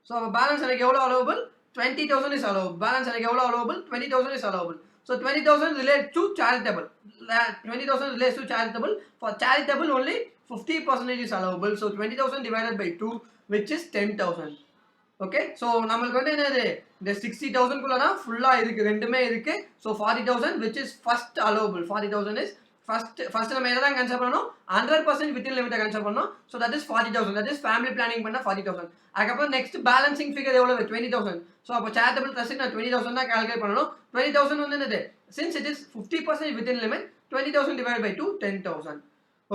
ஸோ அப்போ balance எனக்கு எவ்வளோ அலோவபிள்? 20,000 is allowable. பேலன்ஸ் எனக்கு எவ்வளோ allowable? 20,000 is allowable. So 20,000 relates to charitable. 20,000 relates to charitable. For charitable only 50% is allowable. So 20,000 divided by 2, which is 10,000. Okay, so நம்மளுக்கு வந்து என்னது? இந்த 60,000குள்ள தான் ஃபுல்லாக இருக்குது, ரெண்டுமே இருக்குது. So 40,000 which is first allowable. 40,000 is first நம்ம எதை தான் கன்சிடர் பண்ணணும்? 100% வித்தின் லிமிட்டை கன்சிடர் பண்ணணும். So that is 40,000. That is family planning பண்ண 40,000. அதுக்கப்புறம் நெக்ஸ்ட் பேலன்சிங் ஃபிகர் எவ்வளவு? 20,000. ஸோ அப்போ சேரிட்டபிள் ட்ரஸ்ட்டுக்கு நான் 20,000 தான் கால்குலேட் பண்ணணும். 20,000 வந்து என்னது? Since it is 50% within limit, 20,000 divide by 2, 10,000.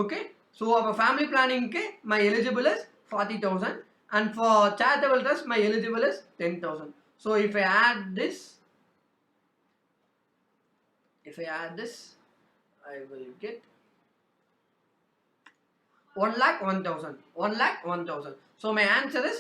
Okay, so அப்போ ஃபேமிலி பிளானிங்க்கு my eligible is 40,000, and for charitable trust my eligible is 10,000. So if I add this I will get 1,01,000. So my answer is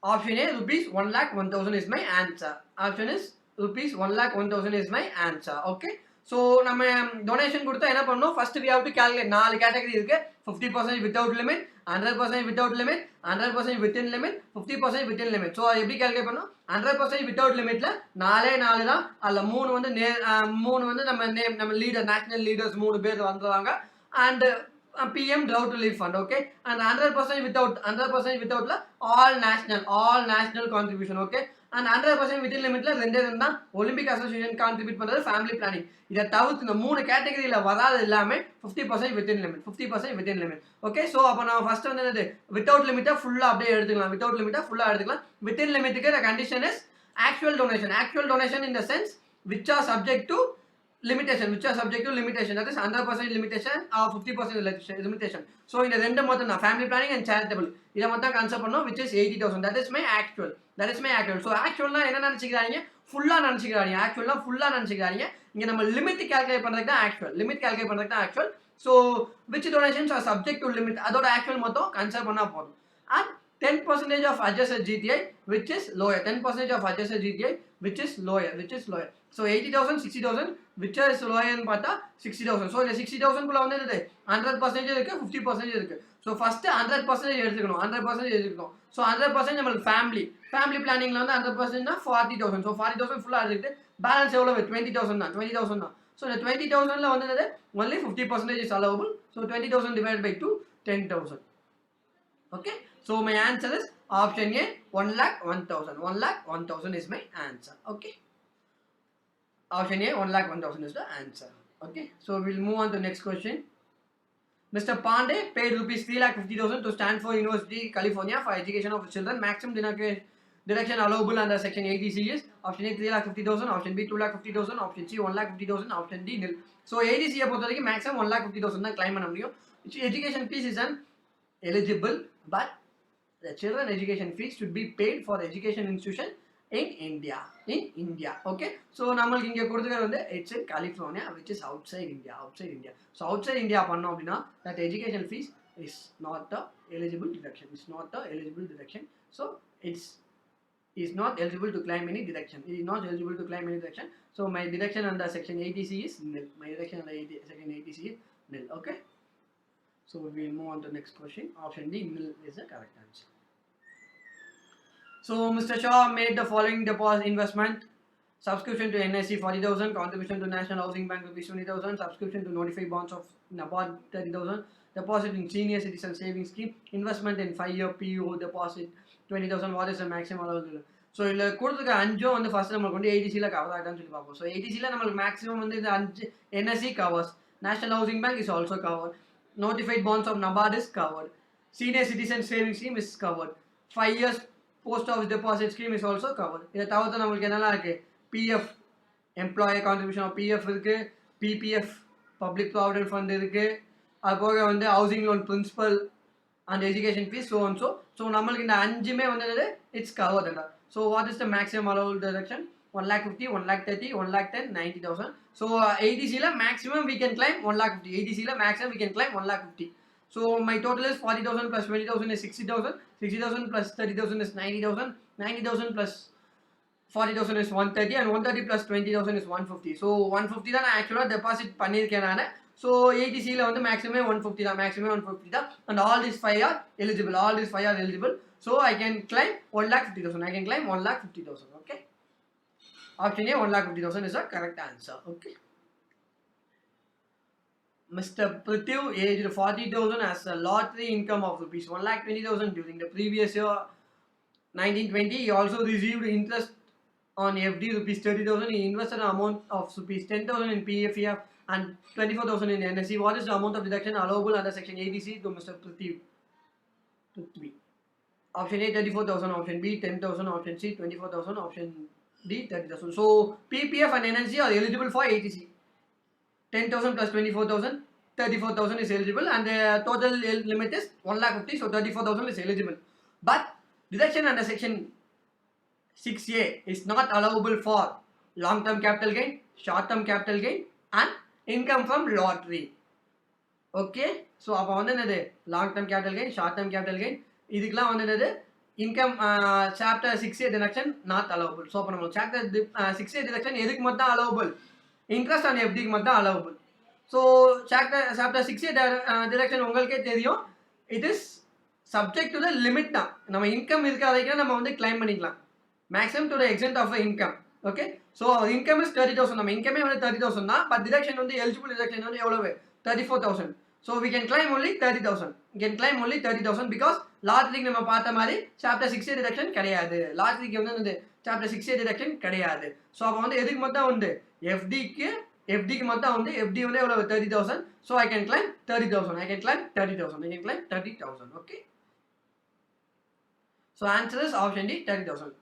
option A, rupees 1,01,000 is my answer. Option is rupees 1,01,000 is my answer. Okay, so நம்ம donation கொடுத்தா என்ன பண்ணணும், first we have to calculate. 4 category இருக்கு. 50% without limit, 100% without limit, 100% within limit, 50% within limit. So எப்படி calculate பண்ணணும், 100% without லிமிட்ல 4 தான். அதில் 3 வந்து 3 வந்து நம்ம லீடர், நேஷனல் லீடர்ஸ் 3 பேர் வந்துடுவாங்க. And PM drought relief fund, okay, and 100% withoutல all national contribution, okay, and 100% within limitல ரெண்டே ரெண்டு தான் ஒலிம்பிக் அசோசியேஷன் கான்ட்ரிபியூட் பண்றது, ஃபேமிலி பிளானிங். இதை தவிர்த்து இந்த 3 கேட்டகரியில வராது எல்லாமே 50% within limit, 50% within limit, okay. So அப்போ நம்ம ஃபர்ஸ்ட் வந்து என்னது, வித்தவுட் லிமிட்டா ஃபுல்லா அப்படியே எடுத்துக்கலாம். வித்தின் லிமிட்டுக்கு the condition is actual donation in the sense which are subject to limitation, that is 100% limitation or 50% limitation. So இந்த ரெண்டு மட்டும் தான், ஃபேமிலி பிளானிங் அண்ட் சேரிட்டபிள், இதை மட்டும் கன்சிடர் பண்ணோம், which is 80,000. that is my actual. So ஆக்சுவல்னா என்ன நினைச்சுக்கிறாங்க, ஃபுல்லா நினைச்சுக்கிறாங்க. இங்க நம்ம லிமிட் கால்குலேட் பண்றதுக்கு தான் actual. So which donations are subject to limit, அதோட ஆக்சுவல் மட்டும் கன்சிடர் பண்ணா போதும். and 10% of adjusted GTI which is lower, so 80,000, 60,000 which is lower ன்னு பார்த்தா 60,000. so இந்த 60,000 குள்ள வந்து என்னது 100% இருக்கு, 50% இருக்கு. so first 100% எடுத்துக்கணும். so 100% நம்மளுக்கு ஃபேமிலி பிளானிங்ல வந்து 100% னா 40,000. so 40,000 ஃபுல்லா எடுத்துட்டு பேலன்ஸ் எவ்வளவு, 20,000 தான். so இந்த 20,000ல வந்து என்னது only 50% is allowable. so 20,000 divided by 2, 10,000. okay, so my answer is option A, 1,01,000. 1,01,000 is my answer. okay, option A, 1,01,000 is the answer. okay, so we'll move on to the next question. Mr. Pandey paid rupees 3,50,000 to Stanford University, California for education of children. Maximum deduction allowable under section 80C is option A 3,50,000, option B 2,50,000, option C 1,50,000, option D nil. So 80C பொறுத்த வரைக்கும் maximum 1,50,000 தான் claim பண்ண முடியும். Education fees is eligible, but the children education fees should be paid for the education institution in India. okay, so நம்மளுக்கு இங்க கொடுத்துக்கிறது வந்து it's in California, which is outside India. so outside India பண்ணோம் அப்படின்னா that education fees is not a eligible deduction. so it's is not eligible to claim any deduction. so my deduction under section 80C is nil. Section 80C is nil. okay, so we'll move on to the next question. Option D, nil, is the correct answer. So Mr. Shaw made the following deposit investment: subscription to NSE 40,000, contribution to National Housing Bank rupees 20,000, subscription to notified bonds of NABARD 30,000, deposit in senior citizen savings scheme, investment in 5-year PO deposit 20,000. What is the maximum allowable? So இதில் கொடுத்துருக்க அஞ்சும் வந்து first நம்மளுக்கு வந்து 80Cல cover ஆகிட்டான்னு சொல்லி பார்ப்போம். So 80Cல நம்மளுக்கு maximum வந்து இந்த 5 NSE covers, national housing bank is also covered, notified bonds of NABARD is covered, senior citizen savings scheme is covered, 5 years post office deposit scheme is also covered. இதை தவிர்த்து நம்மளுக்கு என்னெல்லாம் இருக்குது, PF employer contribution of PF இருக்குது, PPF public provident fund இருக்குது, அது போக வந்து housing loan principal and education fees so and so நம்மளுக்கு இந்த அஞ்சுமே வந்து இட்ஸ் கவர்ட் இல்லை. So what is the maximum allowable deduction? 1,50,000, 1,30,000, 1,10,000, 90,000. So 80Cல maximum we can claim 1,50,000. 80Cல maximum we can claim 1,50,000. So my total is 40,000 plus 20,000 is 60,000. 60,000 plus 30,000 is 90,000. 90,000 plus 40,000 is 130, and 130 plus 20,000 is 150. So 150 தான் நான் ஆக்சுவலாக deposit பண்ணியிருக்கேன் நான். So 80Cல வந்து maximum 150 தான். And all these 5 are eligible. So I can claim 1,50,000. Okay. Option A, 1,50,000 is the correct answer. Okay. Mr. Prithvi, aged 40,000, has a lottery income of rupees 1,20,000 during the previous year 1920. He also received interest on FD rupees 30,000. He invested an amount of rupees 10,000 in PFEF and 24,000 in NSE. What is the amount of deduction allowable under section 80C to Mr. Prithvi? Option A 34,000, option B 10,000, option C 24,000, option D 30,000. So PPF and NSE are eligible for 80C. 10,000 plus 24,000, 34,000 is eligible, and the total limit is 1,50,000. So 34,000 is eligible. But deduction under section 6A is not allowable for long-term capital gain, short-term capital gain, and income from lottery. Okay. So அப்போ வந்து என்னது long-term capital gain, short-term capital gain, இதுக்கெல்லாம் வந்து என்னது income chapter 6A deduction not allowable. So அப்போ நம்ம chapter 6A deduction எதுக்கு மட்டும் அலோவபிள்? இன்ட்ரெஸ்ட் அண்ட் எஃப்டிக்கு மட்டும் அலோவபிள். ஸோ சாப்டர் 6 டிடக்ஷன் உங்களுக்கே தெரியும், it is subject to the limit தான். நம்ம இன்கம் இருக்கிற வரைக்கும் நம்ம வந்து கிளைம் பண்ணிக்கலாம், maximum to the extent of income. Okay, so income is 30,000, நம்ம இன்கமே வந்து 30,000 தான். பட் டிடக்ஷன் வந்து எலிஜிபிள் டிடக்ஷன் வந்து எவ்வளவு 34,000. So we can claim only 30,000. we can claim only 30,000 because last week நம்ம பார்த்த மாதிரி சாப்டர் 6 டிடக்ஷன் கிடையாது. லாஸ்ட் வீக் வந்து சாப்டர் 6 டிடக்ஷன் கிடையாது. ஸோ அப்போ வந்து எதுக்கு மட்டும் உண்டு, எஃப்டிக்கு மட்டும் வந்து எஃப்டி வந்து எவ்வளவு 30,000. So I can claim 30,000. I can claim 30,000. I can claim 30,000. Okay, so answer is option D 30,000.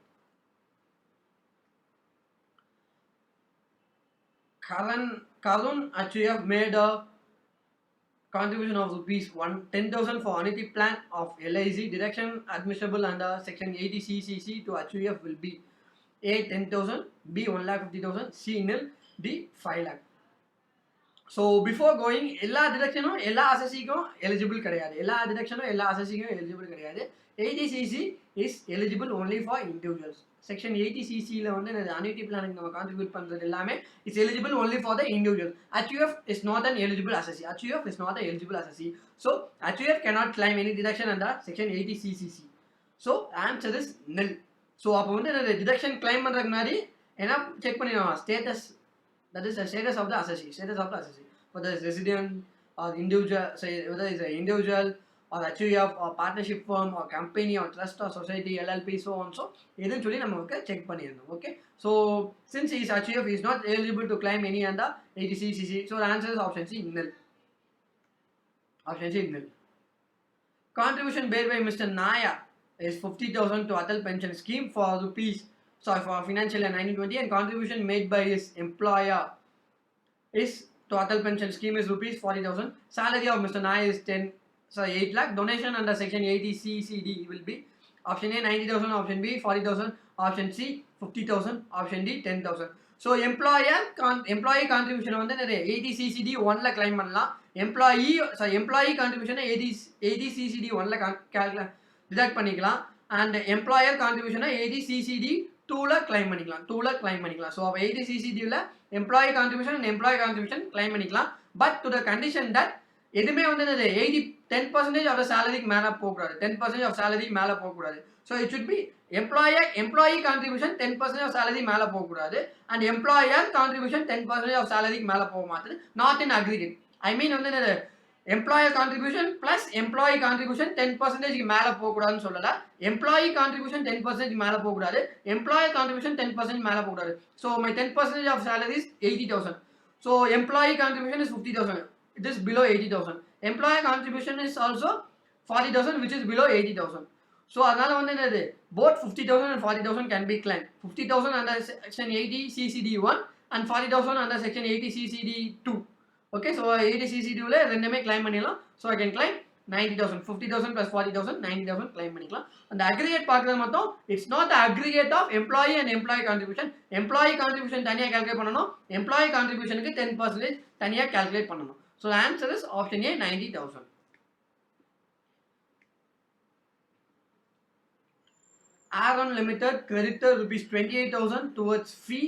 Karun Achuyef made a contribution of rupees 10,000 for annuity plan of LIC. Deduction admissible under section 80 CCC to Achuyef will be A 10,000, B 1,50,000, C nil, D 5 lakh. So before going, எல்லா டிடக்ஷனும் எல்லா அசஸிக்கும் eligible கிடையாது. எல்லா டிடக்ஷனும் எல்லா அசஸிக்கும் eligible கிடையாது. 80cc is eligible only for individuals. Section 80cc வந்து annuity பிளானுக்கு நம்ம contribute பண்றது எல்லாமே is eligible only for the individuals. HUF is not an eligible assessee. HUF is not an eligible assessee. So HUF cannot claim any deduction under section 80cc. So answer is nil. So அப்போ வந்து deduction claim பண்றதுக்கு முன்னாடி என்ன check பண்ணிடுவோம், status, that is the status of the assessee, whether it's resident or individual, say whether it's an individual or HUF or partnership firm or company or trust or society, LLP, so on. So இதுன்னு சொல்லி நமக்கு check பண்ணிடணும். Okay, so since he is HUF, he is not eligible to claim any under 80cc. So the answer is option C, nil. Option C, nil. Contribution made by Mr. Naya is 50,000 to Atal pension scheme for financial year 1920, and contribution made by his employer is to Atal pension scheme is rupees 40,000. Salary of Mr. Naya is 8 lakh. Donation under section 80 CCD will be option A 90,000, option B 40,000, option C 50,000, option D 10,000. So employee contribution வந்து 80 CCD 1 ல claim பண்ணலாம். employee contribution 80 CCD 1 ல detect பண்ணிக்கலாம். and employer contribution 80 CCD 2 ல claim பண்ணிக்கலாம். So 80 CCD ல employee contribution and employee contribution claim பண்ணிக்கலாம். but to the condition that எதுமே வந்து 10% of the salary மேல போகக்கூடாது. 10% of salary மேல போகக்கூடாது. So it should be employee contribution 10% of salary மேல போகக்கூடாது and employer contribution 10% of salary மேல போக மாட்டது. not in aggregate. I mean வந்து employer contribution plus employee contribution 10% மேல போகக்கூடாதுன்னு சொல்லல. employee contribution 10% மேல போகக்கூடாது, employer contribution 10% மேல போகக்கூடாது. So my 10% of salary is 80,000. So employee contribution is 50,000. It is below 80,000. Employer contribution is also 40,000, which is below 80,000. So அதனால வந்து both 50,000 and 40,000 can be claimed. 50,000 under section 80 CCD1 and 40,000 under section 80 CCD2. Okay, so 80 CCD ல ரெண்டுமே claim பண்ணிடலாம். So I can claim 90,000. 50,000 plus 40,000, 90,000 claim பண்ணிக்கலாம். அந்த aggregate பார்க்கறது மட்டும், it's not the aggregate of employee and employee contribution. employee contribution தனியா calculate பண்ணணும், employee contributionக்கு 10% தனியா calculate பண்ணணும். So the answer is option A 90,000. Aaron Limited credited rupees 28,000 towards fee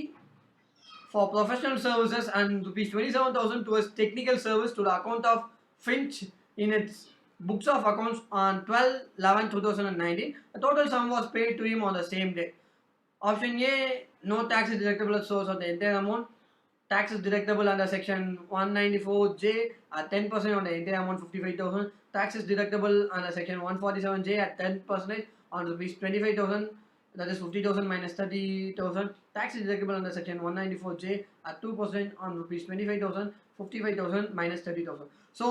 for professional services and rupees 27,000 towards technical service to the account of Finch in its books of accounts on 12/11/2019. The total sum was paid to him on the same day. Option A, no tax is deductible at source of the entire amount. Tax is deductible under section 194J at 10% on the entire amount 55,000. Tax is deductible under section 147J at 10% on rupees 25,000. That is 50,000 minus 30,000. Tax is deductible under section 194J at 2% on rupees 25,000, 55,000 minus 30,000. So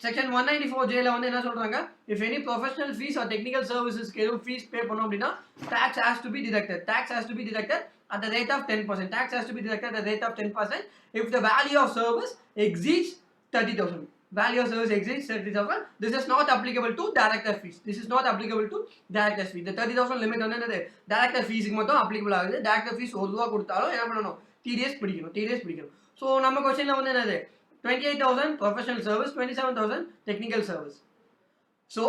section 194J ல வந்து என்ன சொல்றாங்க, if any professional fees or technical services எதுவும் fees pay பண்ணோம் அப்படின்னா tax has to be deducted. Tax has to be deducted at the rate of 10%. Tax has to be deducted at the rate of 10% if the value of service exceeds 30,000. Value of service exceeds 30,000. This is not applicable to director fees. This is not applicable to director fees. The 30,000 limit வந்து director fees க்கு மட்டும் applicable ஆகுது. director fees ஒரு ரூபா கொடுத்தாலும் என்ன பண்ணணும், TDS பிடிக்கணும். So நம்ம क्वेश्चनல வந்து என்னது, 28,000 professional service, 27,000 technical service. So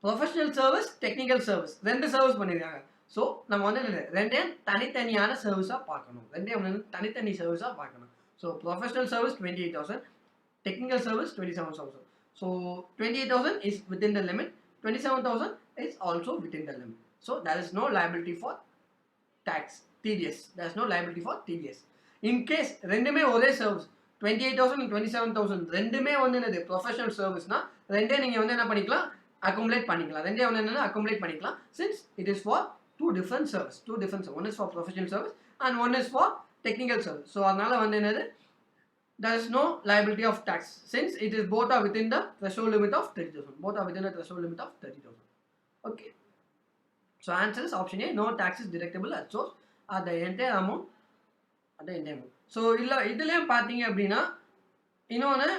professional service, technical service ரெண்டு சர்வீஸ் பண்ணிருக்காங்க. ஸோ நம்ம வந்து ரெண்டையும் தனித்தனியான சர்வீஸாக பார்க்கணும், ரெண்டையும் வந்து தனித்தனி சர்வீஸாக பார்க்கணும். So professional service 28,000, technical service 27,000. So 28,000 is within the limit, 27,000 is also within the limit. So there is no liability for tax, TDS. There is no liability for TDS. In case ரெண்டுமே ஒரே service 28,000 and 27,000 ரெண்டுமே வந்து என்னது professional சர்வீஸ்னா ரெண்டே நீங்கள் வந்து என்ன பண்ணிக்கலாம், அக்குமுலேட் பண்ணிக்கலாம். ரெண்டே வந்து என்னென்ன அக்குமுலேட் பண்ணிக்கலாம், since it is for two different service. One is for professional service and one is for technical service. So அதனால வந்து என்னது, there is no liability of tax since it is both are within the threshold limit of 30,000. Both are within the threshold limit of 30,000. Okay. So answer is option A. No tax is deductible at source at the entire amount. So இதுலயும் பார்த்தீங்க அப்படின்னா இன்னொன்று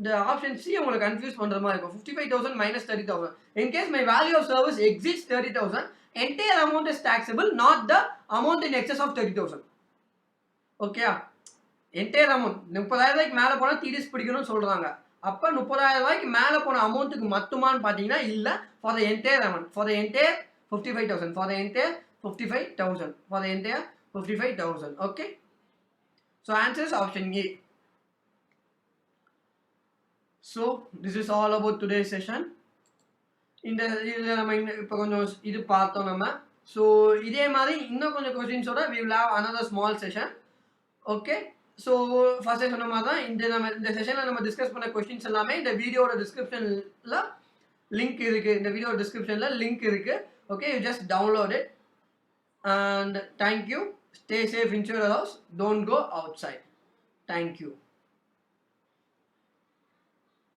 the option C உங்களுக்கு confuse பண்ணுற மாதிரி இருக்கும். 55,000 minus 30,000. In case my value of service exceeds 30,000, entire amount is taxable, not the amount in excess of 30,000. Okay. Entire amount 30,000 ரூபாய்க்கு மேலே போனால் டிடிஎஸ் பிடிக்கணும்னு சொல்கிறாங்க. அப்போ 30,000 ரூபாய்க்கு மேலே போன அமௌண்ட்டுக்கு மட்டுமான்னு பார்த்தீங்கன்னா இல்லை, for the entire amount, for the entire 55,000, for the entire 55,000, for the entire 55,000. Okay. So answer is option A. So this is all about today session. இந்த இதில் நம்ம இப்போ கொஞ்சம் இது பார்த்தோம் நம்ம. ஸோ இதே மாதிரி இன்னும் கொஞ்சம் கொஸ்டின்ஸோட we will have another small session. Okay. So ஃபர்ஸ்டே சொன்ன மாதிரி தான் இந்த செஷனில் நம்ம டிஸ்கஸ் பண்ண கொஸ்டின்ஸ் எல்லாமே இந்த வீடியோட டிஸ்கிரிப்ஷனில் லிங்க் இருக்குது. இந்த வீடியோட டிஸ்கிரிப்ஷனில் லிங்க் இருக்குது. Okay, you just download it and thank you. Stay safe, insure your house, don't go outside. Thank you.